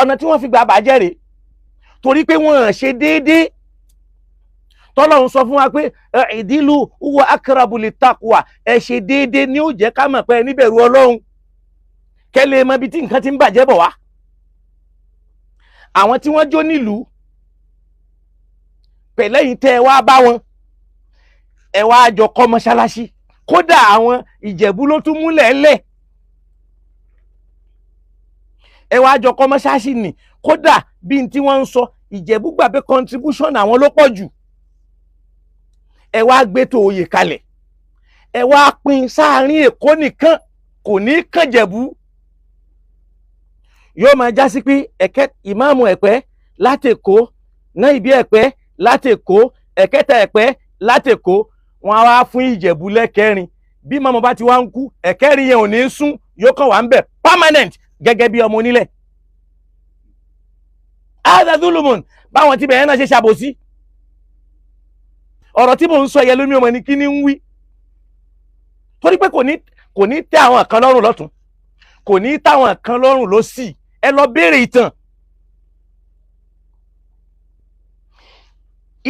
ọ̀nà tí wọ́n fi gbà bàjẹ́ rèé torí pé wọ́n ṣe déédéé tọ́lọ́run sọ fún wa pé ìdílù huwa akrabu littaqwa ẹ ṣe déédéé ni ó jẹ́ ká mọ̀ pé níbẹ̀rù Ọlọ́run kẹ́lẹ́ mọ ibi tí nǹkan ti ń bàjẹ́ bọ̀ wá àwọn tí wọ́n jó nílùú pẹ̀lẹ́yìn tẹ́ ẹ wá bá wọn ẹ wá jọ kọ́ mọ́ṣáláṣí kódà àwọn Ìjẹ̀bú ló tún múlẹ̀ lẹ̀ ẹ wá jọ kọ́ mọ́ṣáláṣí nì kódà bí n tí wọ́n ń sọ Ìjẹ̀bú gbà pé contribution àwọn ló pọ̀ jù ẹ wá gbé tó oyè kalẹ̀ ẹ wá pín sáàrin Èkó nìkan kò ní kàn Jẹ̀bú yóò máa já sí pé ìmáàmù Ẹ̀pẹ́ látèkó náà ìbí Ẹ̀pẹ́ látèkó ẹ̀kẹta Ẹ̀pẹ́ látèkó wọn á wá fún Ìjẹ̀bú lẹ́kẹrin bí mọ́mọ́ bá ti wá ń kú ẹ̀kẹrin yẹn ò ní sún yóò kàn wá ń bẹ̀ permanent gẹ́gẹ́ bí ọmọ onílẹ̀ azazulumun báwọn tí bẹ̀rẹ̀ náà ṣe ṣàbòsí ọ̀rọ̀ tí mò ń sọ yẹ lómi ọmọ ní kí ni ń wí torí pé kò ní tẹ́ àwọn kan lọ́rùn lọ́tún kò ní táwọn kan lọ́rùn lósì ẹ lọ béèrè ìtàn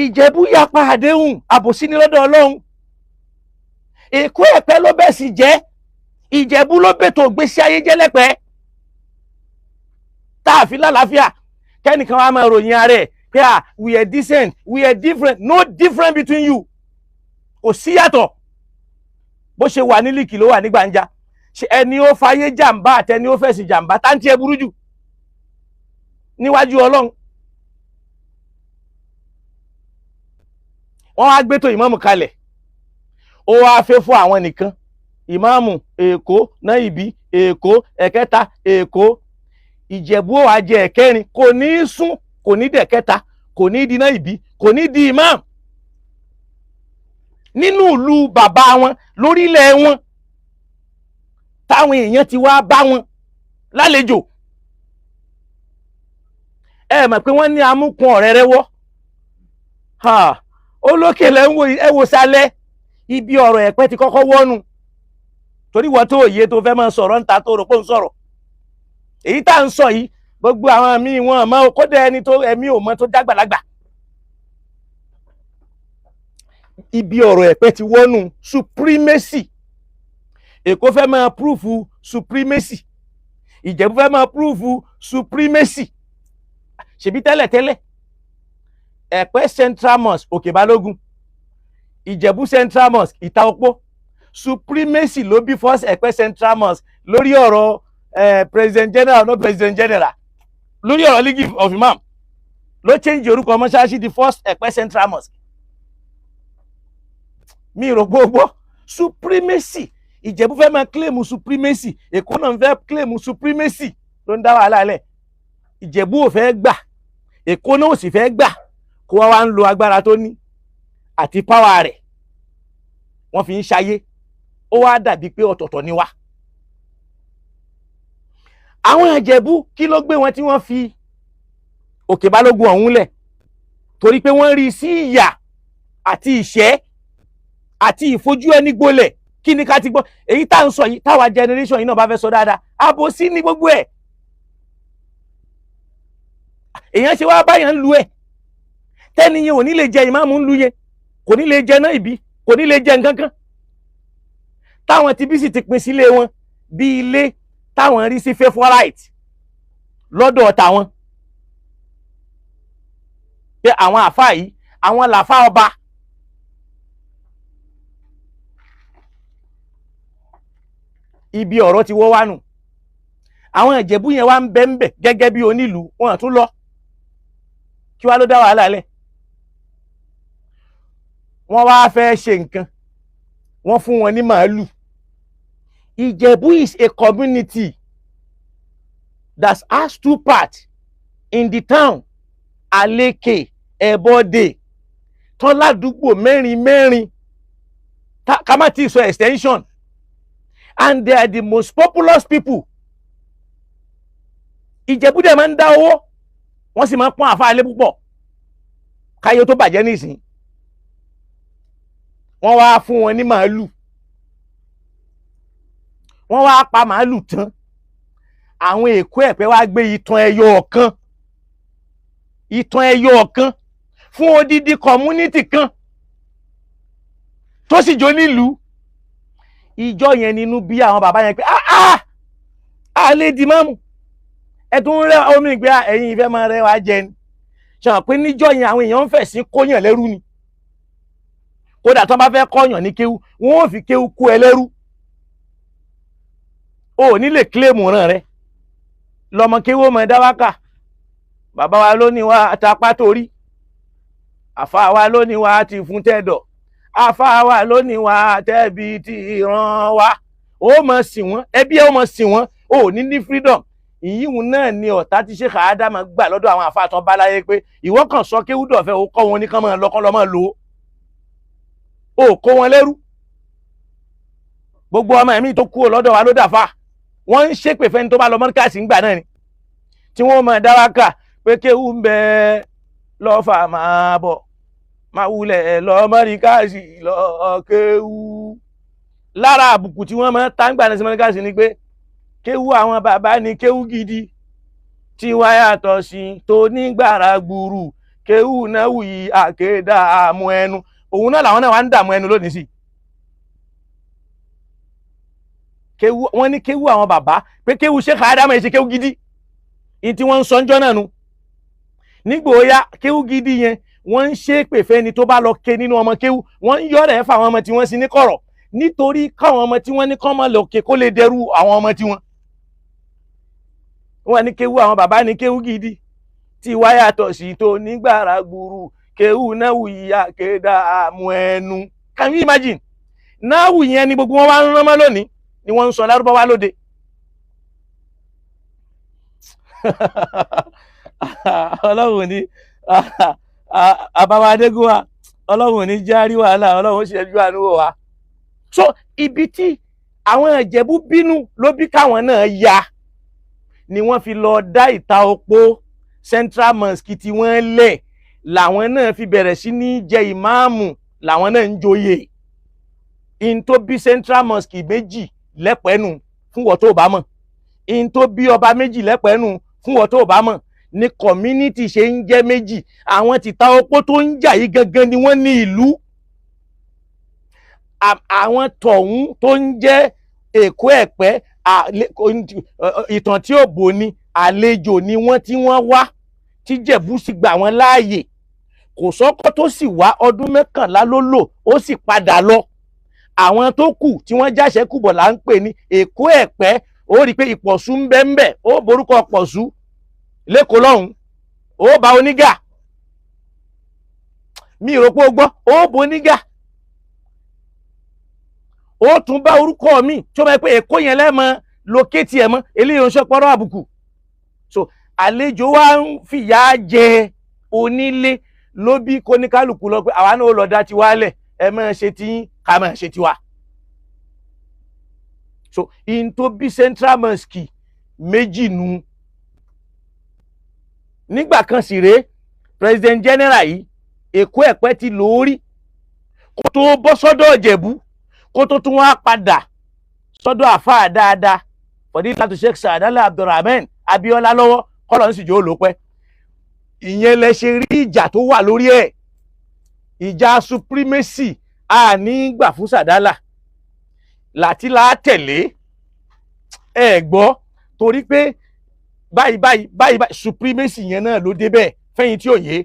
Ìjẹ̀bú yapa àdéhùn àbòsí ní lọ́dọ̀ Ọlọ́run Èkó Ẹ̀pẹ́ ló bẹ̀ sí jẹ́ Ìjẹ̀bú ló bètò gbésí ayé jẹ́ lẹ́pẹ́ tá a fi lálàáfíà kẹ́nìkan wá máa ròyìn ara ẹ̀ pé we are decent we are different no different between you kò sí yàtọ̀ bó ṣe wà ní líkì ló wà ní gbàǹjà ẹni ó fayé jàǹbá àtẹni ó fẹ̀sìn jàǹbá táǹtí ẹ burú jù níwájú Ọlọ́run wọ́n wá gbé tó ìmáàmù kalẹ̀ ó wá fẹ́ fún àwọn nìkan ìmáàmù Èkó náà ìbí Èkó ẹ̀kẹta Èkó Ìjẹ̀bú ó wá jẹ ẹ̀kẹrin kò ní í sún kò ní dẹ̀kẹta kò ní di náà ìbí kò ní di ìmáàmù nínú ìlú bàbá wọn lórílẹ̀ wọn táwọn èèyàn ti wá bá wọn lálejò ẹ mọ̀ pé wọ́n ní amúkun ọ̀rẹ́rẹ́ wọ́ olókè lẹ́ ń wo ẹ wò sálẹ̀ ibi ọ̀rọ̀ Ẹ̀pẹ́ ti kọ́kọ́ wọ́nu torí wọ́n tó òye tó fẹ́ máa sọ̀rọ̀ níta tó rò pé ń sọ̀rọ̀ èyí tá à ń sọ yìí gbogbo àwọn míì wọn mọ kódà ẹni tó ẹ̀mí ò mọ tó dágbàlagbà ibi ọ̀rọ̀ Ẹ̀pẹ́ ti wọ́nu supremacy Èkó fẹ́ máa prúfù supremacy Ìjẹ̀bú fẹ́ máa prúfù supremacy ṣebí tẹ́lẹ̀tẹ́lẹ̀ Ẹ̀pẹ́ Central Mosque Òkè Balógun Ìjẹ̀bú Central Mosque Ìta Òpó supremacy ló bí first Ẹ̀pẹ́ Central Mosque lórí ọ̀rọ̀ president general no president general lórí ọ̀rọ̀ League of Imam ló change orúkọ mọ́ṣáláṣí di first Ẹ̀pẹ́ Central Mosque mi rò gbogbo supremacy Ìjẹ̀bú fẹ́ máa claim supremacy Èkó náà fẹ́ claim supremacy ló ń dá wàhálà lẹ̀ Ìjẹ̀bú ò fẹ́ gbà Èkó náà ò sì fẹ́ gbà kó wá ń lo agbára tó ní àti power rẹ̀ wọ́n fi ń ṣayé ó wá dàbí pé ọ̀tọ̀ọ̀tọ̀ ni wá àwọn Ìjẹ̀bú kí ló gbé wọn tí wọ́n fi Òkè Balógun ọ̀hún lẹ̀ torí pé wọ́n rí sí ìyà àti ìṣẹ́ àti ìfojú ẹni gbolẹ̀ kí ni ká ti gbọ́ èyí tá ń sọ yìí táwa generation yìí náà bá fẹ́ sọ dáadáa àbòsí ní gbogbo ẹ̀ èèyàn ṣe wá báyàn ń lu ẹ̀ tẹ́ni yẹn ò ní lè jẹ ìmáàmù ń lu yẹn kò ní lè jẹ náà ìbí kò ní lè jẹ nǹkan kan táwọn ti bí sì ti pín sílé wọn bí ilé táwọn rí sí favourite lọ́dọ̀ tàwọn pé àwọn àfáà yìí àwọn làfáà ọba ibi ọ̀rọ̀ ti wọ́ wánu àwọn Ìjẹ̀bú yẹn wá ń bẹ ń bẹ gẹ́gẹ́ bí onílùú wọn tún lọ kí wá ló dá wàhálà lẹ̀ wọ́n wá fẹ́ ṣe nǹkan wọ́n fún wọn ní màálù. Ìjẹ̀bú is a community that has two parts in the town, Aleke, Ebode, tán ládùúgbò mẹ́rin ká má tí ì sọ extension, and they are the most populous people. Ìjẹ̀bú dẹ̀ máa ń dá owó wọ́n sì máa ń pọ́n àfáà lé púpọ̀ káyé tó bàjẹ́ nísìn. Wọ́n wá fún wọn ní màálù, wọ́n wá pa màálù tán, àwọn Èkó Ẹ̀pẹ́ wá gbé ìtàn ẹyọ ọ̀kan fún odidi community kan tó sì jó nílùú. Ìjọ yẹn nínú bí àwọn bàbá yẹn pé lè di máàmù ẹ tún rẹ omi ìgbé ẹ̀yin ìfẹ́ máa rẹ wá jẹ ni. Ṣàwọn pé níjọ yẹn àwọn èèyàn ń fẹ̀ sí kóyàn lẹ́rú ni, kódà tó bá fẹ́ kọ́yàn ní kéwú wọn ò fi kéwú kó ẹ lẹ́rú. O ò ní lè kílèmù ràn rẹ lọmọ kéwú ọmọ ẹ̀dá wákà, bàbá wa ló ní wa àtàpá torí, àfa wa ló ní wa ti fún tẹ́dọ̀, àfa wa ló ní wa tẹ́bi ti ràn wá. Ó mọ̀ sí wọn, ẹbí ẹ ó mọ̀ sí wọn, o ò ní freedom. Ìyíhun náà ni ọ̀tá tí Sheikh Adama gbà lọ́dọ̀ àwọn àfa àtàn báláyé pé ìwọ kàn sọ kéwú dọ̀fẹ́ ó kọ́ wọn ní kán máa lọ́kọ́ lọ́mọ lò ó kó wọn lẹ́rú. Gbogbo ọmọ ẹ̀mí tó kú lọ́dọ̀ wa ló dàfà, wọ́n ń ṣépè fẹ́ni tó bá lọ mọ́ríkàsì ńgbà náà ni, tí wọ́n máa dá wákà pé kéwú ń bẹ lọ́fà máa bọ̀ máa wulẹ̀ lọ mọ́ríkàsì lọ kéwú. Lára àbùkù tí wọ́n máa tá ń gbà náà sí mọ́ríkàsì ni pé kéwú àwọn bàbá ni kéwú gidi tí wá yàtọ̀ sí tó nígbàrà gbùrù, kéwú náà wù yí àkédà àmú ẹnu. Òun náà làwọn náà wá ń dààmú ẹnu lónìí sí. Kéwú wọ́n ní kéwú àwọn bàbá pé kéwú Sheikh Adama ṣe kéwú gidi, ní tí wọ́n ń sọ ńjọ́ náà nu. Nígbà ó yá kéwú gidi yẹn wọ́n ń ṣépè fẹ́ni tó bá lọ ké nínú ọmọ kéwú, wọ́n ń yọ̀rẹ̀ fáwọn ọmọ tí wọ́n sì ní kọ̀rọ̀ nítorí káwọn ọmọ tí wọ́n ní kọ́ máa lọ ké kó lè dẹrù àwọn ọmọ tí wọ́n. Wọ́n ní kéwú àwọn bàbá ní kéwú gidi tí wá yàtọ̀ sí tó nígbàrà gbùrù, kéwú náà wù yí àkédà àmú ẹnu. Can you imagine? Náà wù yẹn ni gbogbo wọn wá ń rán mọ́ lónìí ni wọ́n ń sọ Lárúbáwá lóde. Ọlọ́run ní àbáwá adégúnwà, Ọlọ́run ní járí wàhálà, Ọlọ́run ṣẹ́jú àánú wa. So ibi tí àwọn Ìjẹ̀bú bínú ló bí káwọn náà ya ni wọ́n fi lọ dá ìta opó Central Mosque tí wọ́n lẹ̀, làwọn náà fi bẹ̀rẹ̀ sí ní jẹ ìmáàmù, làwọn náà ń joyè. In tó bí Central Mosque méjì lẹ́pẹ́nu fún wọ́n tó bá mọ̀, in tó bí ọba méjì lẹ́pẹ́nu fún wọ́n tó bá mọ̀, ní community ṣe ń jẹ́ méjì. Àwọn tìta opó tó ń jà yìí gangan ni wọ́n ní ìlú. Àwọn tọ̀hún tó ń jẹ́ Èkó Ẹ̀pẹ́ ìtàn tí ò bò ní àlejò ni wọ́n tí wọ́n wá tí Jẹ̀bú sì gbà wọ́n láàyè. Kò sọ́kọ́ tó sì wá ọdún 11 ló lò ó sì padà lọ. Àwọn tó kù tí wọ́n jáṣẹ́ kù bọ̀ là ń pè ní Èkó Ẹ̀pẹ́. Ó rí i pé Ìpọ̀ṣù ń bẹ ń bẹ, ó borúkọ Ìpọ̀ṣù lẹ́kọ̀ọ́ lọ́hùn, ó bá Onígà, mi rò pé ó gbọ́, ó bó Onígà, ó tún bá orúkọ mi tí ó máa pé Èkó yẹn lẹ́mọ lókèétì ẹ̀ mọ́, eléyìí ń ṣọpọ́rọ́ àbùkù. So àlejò wa ń fìyà jẹ onílé ló bí kóníkálùkù lọ pé àwa náà ó lọ dá tiwa lẹ̀, ẹ máa ṣe tí ká máa ṣe tiwa. So in tó bí Central Mosque méjì nu. Nígbà kan sì rèé President General yìí Èkó Ẹ̀pẹ́ ti lórí kó tó bọ́ sọ́dọ̀ Ìjẹ̀bú, kó tó tún wá padà sọ́dọ̀ àfáà dáadáa Fadilatu Sheikh Sa'adala Abdulrahman Abiola lọ́wọ́ kọ́lọ̀ ń sì jò ó lópẹ́. Ìyẹn lẹ ṣe rí ìjà tó wà lórí ẹ̀, ìjà supremacy àní gbà fún Sa'adala láti tẹ̀lé ẹ gbọ́, torí pé báyìí supremacy yẹn náà ló dé bẹ́ẹ̀ fẹ́yìn tí ò yé.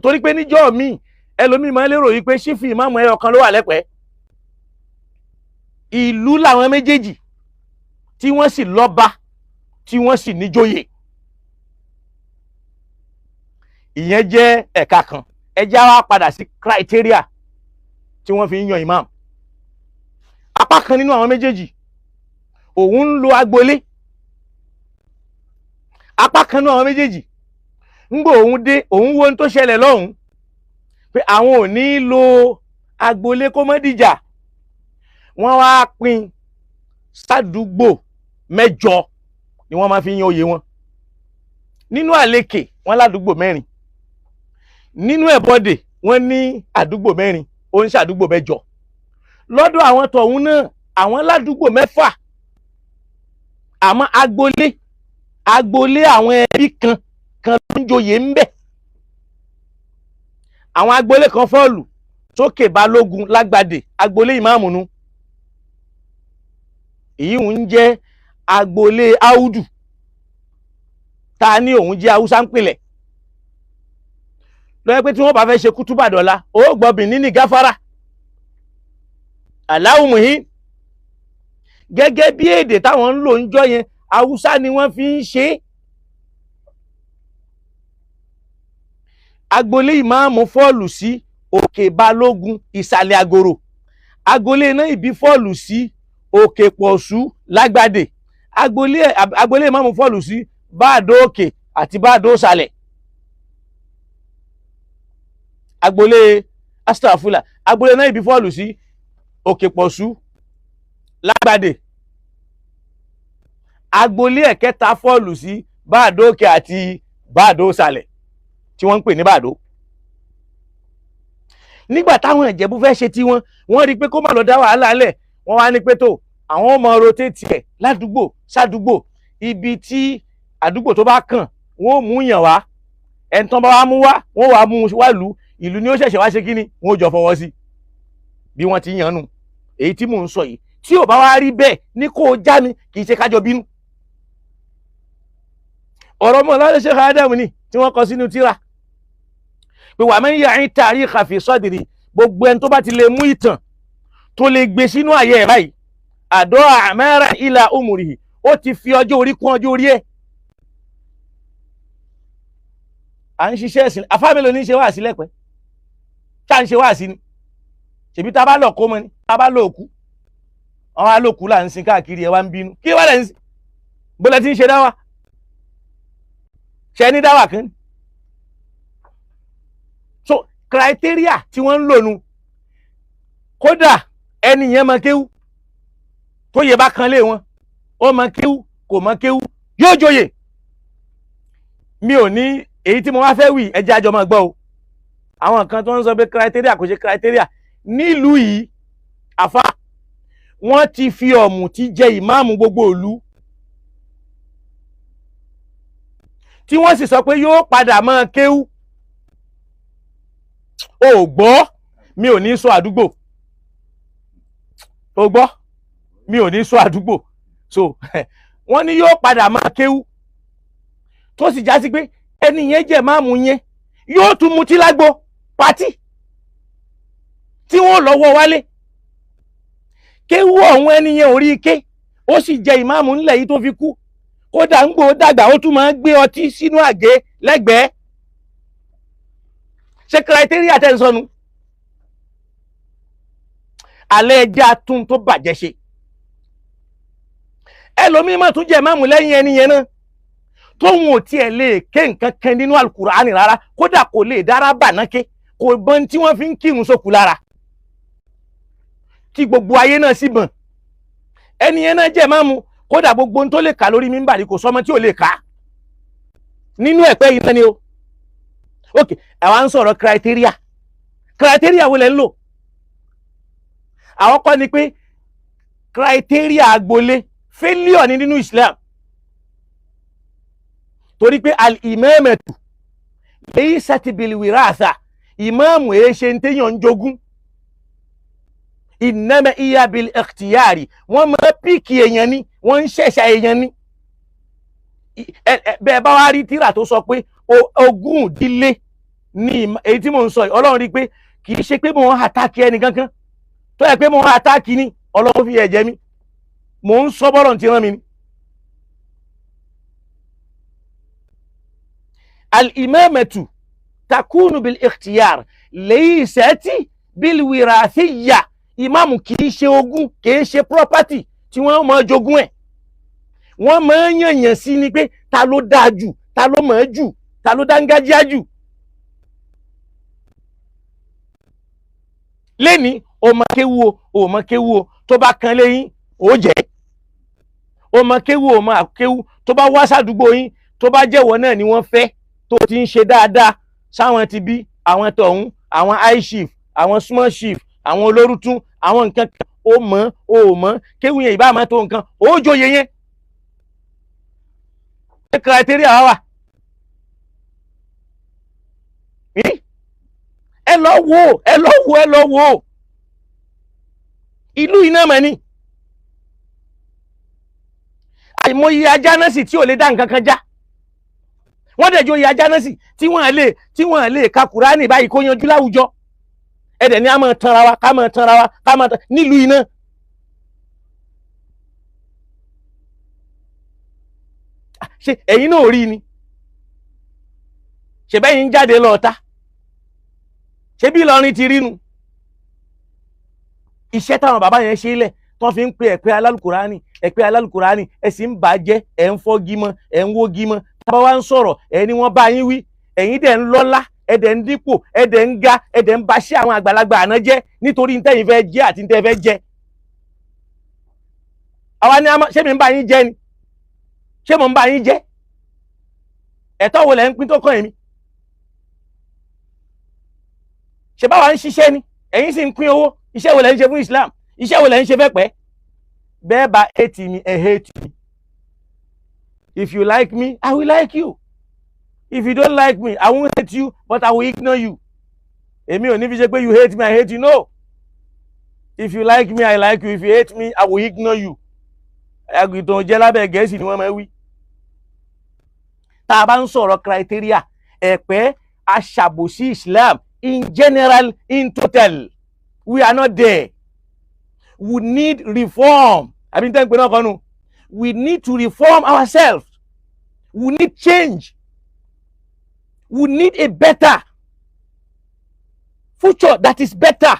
Torí pé níjọ́ míì ẹlòmíì máa lérò yìí pé sífì ìmáàmù ẹyọ kan ló wà lẹ́pẹ́. Ìlú làwọn méjèèjì tí wọ́n sì lọ́ba tí wọ́n sì níjòyè. Ìyẹn jẹ́ ẹ̀ka kan. ẹja wa padà sí criteria tí wọ́n fi ń yan imam. Apá kan nínú àwọn méjèèjì òun ń lo agboolé, apá kan nínú àwọn méjèèjì ńgbò òun dé òun wo ohun tó ṣẹlẹ̀ lọ́hùn pé àwọn ò ní lo agboolé kó mọ́ dìjà, wọ́n wá pín sádùúgbò 8 ni wọ́n máa fi yan oyè wọn. Nínú àlekè wọ́n ládùúgbò 4, nínú ẹ̀bọ̀dè wọ́n ní àdúgbò 4, ó ń ṣàdúgbò 8. Lọ́dọ̀ àwọn tọ̀hún náà àwọn ládùúgbò 6, àmọ́ agboolé àwọn ẹbí kan ló ń joyè ń bẹ̀. Àwọn agboolé kan fọ́ọ̀lù sókè balógun lágbàdè, agboolé ìmáàmù nu. Èyí ń jẹ́ agboolé áúdù ta ní òun jẹ́ haúsá ń pìnlẹ̀. Lọ́yẹ́ pé tí wọ́n bá fẹ́ ṣe kútúbà dọ̀la ó gbọ́ bìnní ní gáfárà aláwùmùhín gẹ́gẹ́ bí èdè táwọn ń lò ń jọ yẹn, haúsá ni wọ́n fi ń ṣe. Agboolé ìmáàmù fọ́ọ̀lù sí òkè balógun ìsàlẹ̀ àgòrò, agboolé náà ìbí fọ́ọ̀lù sí òkè pọ̀ṣú lágbàdè, agboolé ìmáàmù fọ́ọ̀lù sí báàdó òkè àti báàdó ìsàlẹ̀. Agboolé astafula agboolé náà ìbí fọ́ọ̀lù sí òkè pọ̀ṣú lágbàdè, agboolé ẹ̀kẹta fọ́ọ̀lù sí báàdó òkè àti báàdó ìsàlẹ̀ tí wọ́n ń pè ní bàdó. Nígbà táwọn Ìjẹ̀bú fẹ́ ṣe tí wọ́n rí pé kó má lọ dá wàhálà lẹ̀, wọ́n wá ní pé tó àwọn ọmọ rotate ẹ̀ ládùúgbò sádùúgbò, ibi tí àdúgbò tó bá kàn wọ́n ò mú yàn wá, ẹni tán bá wá mú wá wọ́n wá mú wá ìlú ni ó ṣẹ̀ṣẹ̀ wá ṣe kíní wọ́n ò jọ fọwọ́ sí bí wọ́n ti yàn nù. Èyí tí mò ń sọ yìí tí ò bá wá rí bẹ́ẹ̀ ní kó o já mi kì í ṣe kájọ bínú. Ọ̀rọ̀ mọ́ lọ́dọ̀ Sheikh Adam ni tí wọ́n kọ sínú tírà pé wà man ya'in tarikha fi sadri, gbogbo ẹni tó bá ti lè mú ìtàn tó lè gbé sínú àyè ẹ̀ báyìí àdó àmẹ́rà ila umrihi, ó ti fi ọjọ́ orí kún ọjọ́ orí ẹ̀. À ń ṣiṣẹ́ ẹ̀sìn, afámẹ́lò ní ṣe wá sí lẹ́pẹ́ tá ń ṣe wá sí ni ṣèbí tá bá lọ kó mọ ni tá bá lọ òkú àwọn alóòkú là ń sin káàkiri ẹ̀ wá ń bínú kí wá lẹ́ ń sin bọ́lá tí ń ṣe dáwà ṣe ní dáwà kan. So criteria tí wọ́n ń lò nu, kódà ẹni yẹn mọ kéwú tó yẹ bá kan lé wọn, ó mọ kéwú kò mọ kéwú yóò joyè. Mi ò ní èyí tí mo wá fẹ́ wí ẹjẹ́ àjọ máa gbọ́ o. Àwọn kan tó ń sọ pé criteria kò ṣe criteria nílùú yìí àfa wọ́n ti fi ọ̀mùtí jẹ ìmáàmù gbogbo ìlú tí wọ́n sì sọ pé yóò padà máa kéwú. O gbọ́ mi ò ní sọ àdúgbò, o gbọ́ mi ò ní sọ àdúgbò. So wọ́n ní yóò padà máa kéwú tó sì já sí pé ẹni yẹn jẹ́ máàmù yẹn yóò tún mutí lágbo pátì tí wọ́n lọ́wọ́ wálé. Kéwú ọ̀hún ẹni yẹn orí ike ó sì jẹ ìmáàmù ńlẹ̀ yìí tó fi kú, kódà ń gbò dàgbà ó tún máa ń gbé ọtí sínú àgé lẹ́gbẹ̀ẹ́. Ṣé criteria tẹ́ ń sọnù? Alẹ́ ẹjẹ́ atún tó bàjẹ́ ṣe. Ẹlòmíì máa tún jẹ́ ìmáàmù lẹ́yìn ẹni yẹn náà tóun ò tiẹ̀ lè ké nǹkan kan nínú Al-Qur'ani rárá, kódà kò lè dára bànáké, kò bọ́n tí wọ́n fi ń kírun sókù lára tí gbogbo ayé náà sì bọ̀n. Ẹni yẹn náà jẹ́ ìmáàmù, kódà gbogbo ohun tó lè kà lórí mímbàrí kò sọmọ tí ò lè kà nínú ẹ̀pẹ́ yìí náà ni o. Ok, àwa ń sọ̀rọ̀ criteria wo lẹ ń lò? Àwọn kọ́ ni pé criteria agboolé failure ni nínú Islam, torí pé al-imamatu laysat bil-wiratha, ìmáàmù èé ṣe ń téèyàn ń jogún, innama iya bil-ikhtiyari, wọ́n máa píkì èèyàn ni, wọ́n ń ṣẹ̀ṣà èèyàn ni. Bẹ́ẹ̀ bá wá rí tírà tó sọ pé ogún ìdílé ní èyí tí mò ń sọ yìí, Ọlọ́run rí pé kì í ṣe pé mò ń àtàkì ẹnì kankan, tó yẹ pé mò ń àtàkì ni Ọlọ́run fi ẹ̀jẹ̀ mi, mò ń sọ bọ́lọ̀ tí rán mi ni. Al-imamatu takunu bil ikhtiyar laysati bil wirathiyya. Ìmáàmù kì í ṣe ogún, kì í ṣe property tí wọ́n máa jogún ẹ̀. Wọ́n máa ń yànyàn sí ni pé ta ló dáa jù, ta ló mọ̀ ẹ́ jù, ta ló dángájíá jù. Lẹ́ni ọmọ kéwu o, ọmọ kéwu o, tó bá kan lẹ́yìn ó jẹ́. Ọmọ kéwu o, ọmọ kéwu tó bá wá sádùúgbò yín, tó bá jẹ́wọ́ náà ni wọ́n fẹ́ tó ti ń ṣe dáadáa sáwọn ti bí àwọn tọ̀hún, àwọn high chief, àwọn small chief, àwọn olórútún, àwọn nǹkan kan ó mọ̀ ó mọ̀ kéwu yẹn ìbá máa tó nǹkan ó joyè yẹn. Ṣé criteria wà? Ẹ lọ wo ìlú iná mọ̀ ni. Àìmọye ajánásì tí ò lè dá nǹkan kan já. Wọ́n dẹ̀ joyè ajánásì tí wọ́n lè ka Kùránì báyìí kó yanjú láwùjọ. Ẹ̀dẹ̀ ni a máa tanra wa ká máa tanra wa ká máa nílùú iná. Ṣé ẹ̀yin náà rí ni? Ṣé bẹ́yìn ń jáde lọ́ọ̀ta? Ṣé bí Ìlọrin ti rí nu? Iṣẹ́ táwọn bàbá yẹn ṣe lẹ̀ tó fi ń pe ẹ̀pẹ́ alálùkùránì ẹ sì ń bàjẹ́ ẹ̀ ń fọ́gi mọ́ ẹ̀ ń wógi mọ́. Tábà wá ń sọ̀rọ̀ ẹ̀ ni wọ́n bá yín wí, ẹ̀yin dẹ̀ ń lọ́lá, ẹ̀ dẹ̀ ń dípò, ẹ̀ dẹ̀ ń ga, ẹ̀ dẹ̀ ń ba ṣé àwọn àgbàlagbà àná jẹ́ nítorí ntẹ́yìn fẹ́ jẹ́ àti ntẹ́ fẹ́ jẹ́. Àwa ni ṣé mi ń bá yín jẹ́ ni? Ṣé mo ń bá yín jẹ́? Ẹ̀tọ́ wo lẹ̀ ń pín tó kàn èmi? Ṣé báwa ń ṣiṣẹ́ ni? Ẹ̀yin sì ń pín owó. Iṣẹ́ wo lẹ̀ ń ṣe fún Islam? Iṣẹ́ wo lẹ̀ ń ṣe fẹ́ pẹ́? Bẹ́ẹ̀ bá hate me, ẹ hate me. If you like me, I will like you. If you don't like me, I won't hate you, but I will ignore you. Èmi ò ní fi ṣe pé you hate me, I hate you. No. If you like me, I like you. If you hate me, I will ignore you. Àgùntàn jẹ́ lábẹ́ Gẹ̀ẹ́sì ni wọ́n máa wí. Tá a bá ń sọ̀rọ̀ criteria, ẹ̀pẹ́ aṣàbòsí Islam in general, in total. We are not there. We need reform. Àbí tẹ́ ń pè náà kọ́nu. We need to reform ourselves. We need change. We need a better future that is better.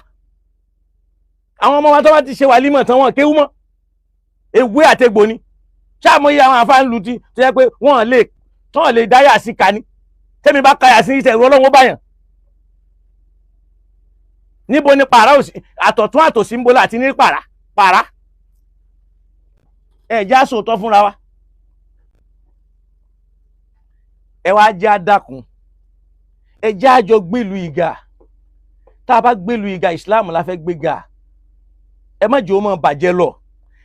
Àwọn ọmọ wa tó bá ti ṣe wàlímọ̀ tán wọn kéwú mọ́. Ewé àtegbò ni. Ṣáàmúyẹ àwọn àfáàlù tí tó yẹ pé wọ́n lè dáyà sí ka ni. Tẹ́mi bá kayà sí ìṣẹ̀rù ọlọ́wọ́ báyàn. Níbo ni pàrà òsì àtọ̀tún àtòsí ń bolà àti ní pàrà. Ẹ já sòótọ́ fúnra wa. Ẹ wá já dákun. Ẹ já àjọ gbèlú ìgà. Tá a bá gbèlú ìgà Islam la fẹ́ gbéga. Ẹ má jẹ́ ó máa bàjẹ́ lọ.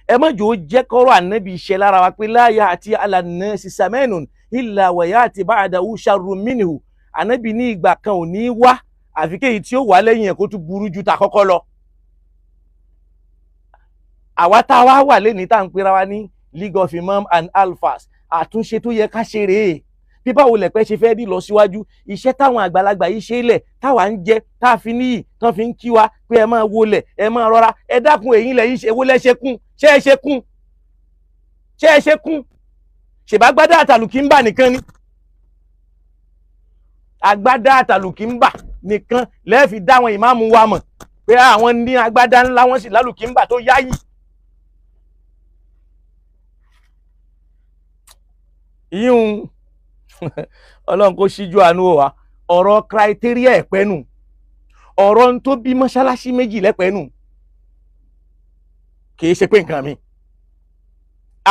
Ẹ má jẹ́ ó jẹ́ kọ́rọ̀ Ànábì iṣẹ́ lára wa pé la ya'ti 'ala an-nasi zamanun illa wa ya'ti ba'dahu sharrun minhu. Ànábì ní ìgbà kan ò ní wá àfi kéyìí tí ó wà lẹ́yìn ẹ̀ kó tún burú ju ta kọ́kọ́ lọ. Àwa tá a wá wà lẹ́ni tá à ń pera wa ní League of Imam and Alphas, àtúnṣe tó yẹ ká ṣe rèé. Bí báwo lẹ̀pẹ́ ṣe fẹ́ rí lọ síwájú, iṣẹ́ táwọn àgbàlagbà yìí ṣe lẹ̀ táwa ń jẹ tá a fi níyì tán fi ń kí wa pé ẹ máa wọlẹ̀ ẹ máa rọra ẹ dákun èyí lẹ̀ yìí ṣe wọlé ṣe kún ṣé ẹ ṣe kún ṣé ẹ ṣe kún ṣèbágbádá àtàlùkì ń bà nìkan ni agbádá àtàlùkì ń bà nìkan lẹ́ẹ̀fi dáwọn ìmáàmù wa mọ̀ pé àwọn ní agbádá ńlá wọn sì lálùkì ń bà tó yáyì. Ìyún Ọlọ́run kó ṣíjú àánú wa ọ̀rọ̀ criteria ẹ̀pẹ́nu ọ̀rọ̀ ń tó bí mọ́ṣáláṣí méjì lẹ́pẹ́nu kìí ṣe pé nǹkan mi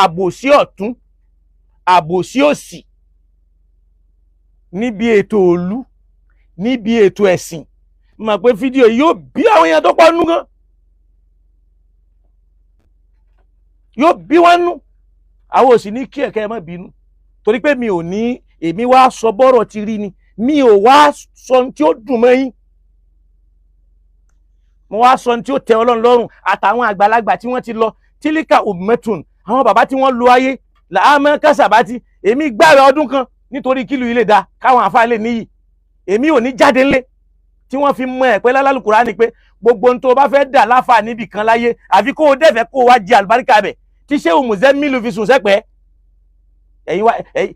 àbòsí ọ̀tún àbòsí òsì níbi ètò òlu níbi ètò ẹ̀sìn mọ̀ pé fídíò yóò bí àwọn èèyàn tó pọ̀ nú gan yóò bí wọn nú àwọn òsì ní kí ẹ̀kẹ́ ẹ má bínú torí pé mi ò ní èmi wá sọ bọ́rọ̀ ti rí ni mi ò wá sọ tí ó dùn mọ́ yín mo wá sọ tí ó tẹ́ Ọlọ́run lọ́rùn àtàwọn àgbàlagbà tí wọ́n ti lọ tílíkà ummetun àwọn bàbá tí wọ́n lo ayé làámọ́ kásábàtì èmi gbààwẹ̀ ọdún kan nítorí kílù ilé da káwọn àfáà lè níyì èmi ò ní jáde ńlé tí wọ́n fi mọ ẹ̀pẹ́ lálùkùránì pé gbogbo ohun tó bá fẹ́ dà láfà níbì kan láyé àfi kó o dẹ́fẹ̀ẹ́ kó o wá jẹ àlùbáríkà bẹ̀ tí Ṣéhù Mùzẹ́mílù fi sùn sẹ́pẹ́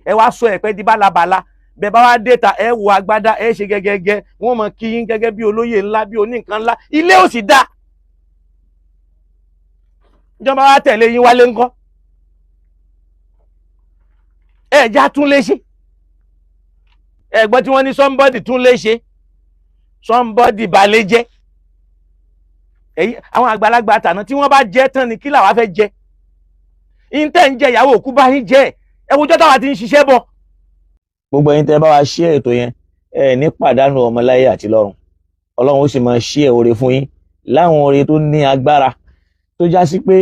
ẹ wá sọ ẹ̀pẹ́ di bálabàla bẹ́ẹ̀ bá wá dé ta ẹ wo agbádá ẹ ṣe gẹ́gẹ́gẹ́ wọ́n mọ̀ kí yín gẹ́gẹ́ bí olóyè ńlá bí oníkan ńlá ilé ò sì dá ìjọba wa tẹ̀lé yín wálé ńkọ́ ẹ já tún lé ṣe ẹ̀gbọ́n tí wọ́n ní somebody tún lé ṣe somebody balẹ̀ jẹ́ èyí àwọn àgbàlagbà àtàná tí wọ́n bá jẹ́ tán ni kí làwa fẹ́ jẹ ìǹtẹ́ ń jẹ ìyàwó òkú bá yín jẹ́ ẹ wojọ́ táwa ti ń ṣiṣẹ́ bọ̀. gbogbo ẹ̀yin tẹ́ bá wa ṣí ètò yẹn ẹ ní pàdánù ọmọ láyé àti lọ́run ọlọ́run ó sì máa ṣí ẹ oore fún yín láwọn oore tó ní agbára tó já sí pé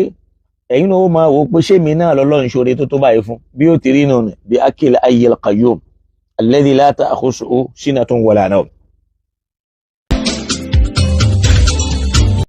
ẹ̀yin náà ó máa wò ó pé ṣé mi náà lọ́lọ́run ṣoore tó tó báyìí fún bí ó ti rí nù bí akil ayyil qayyum alladhi la ta'khusuhu sinatun wala nawm.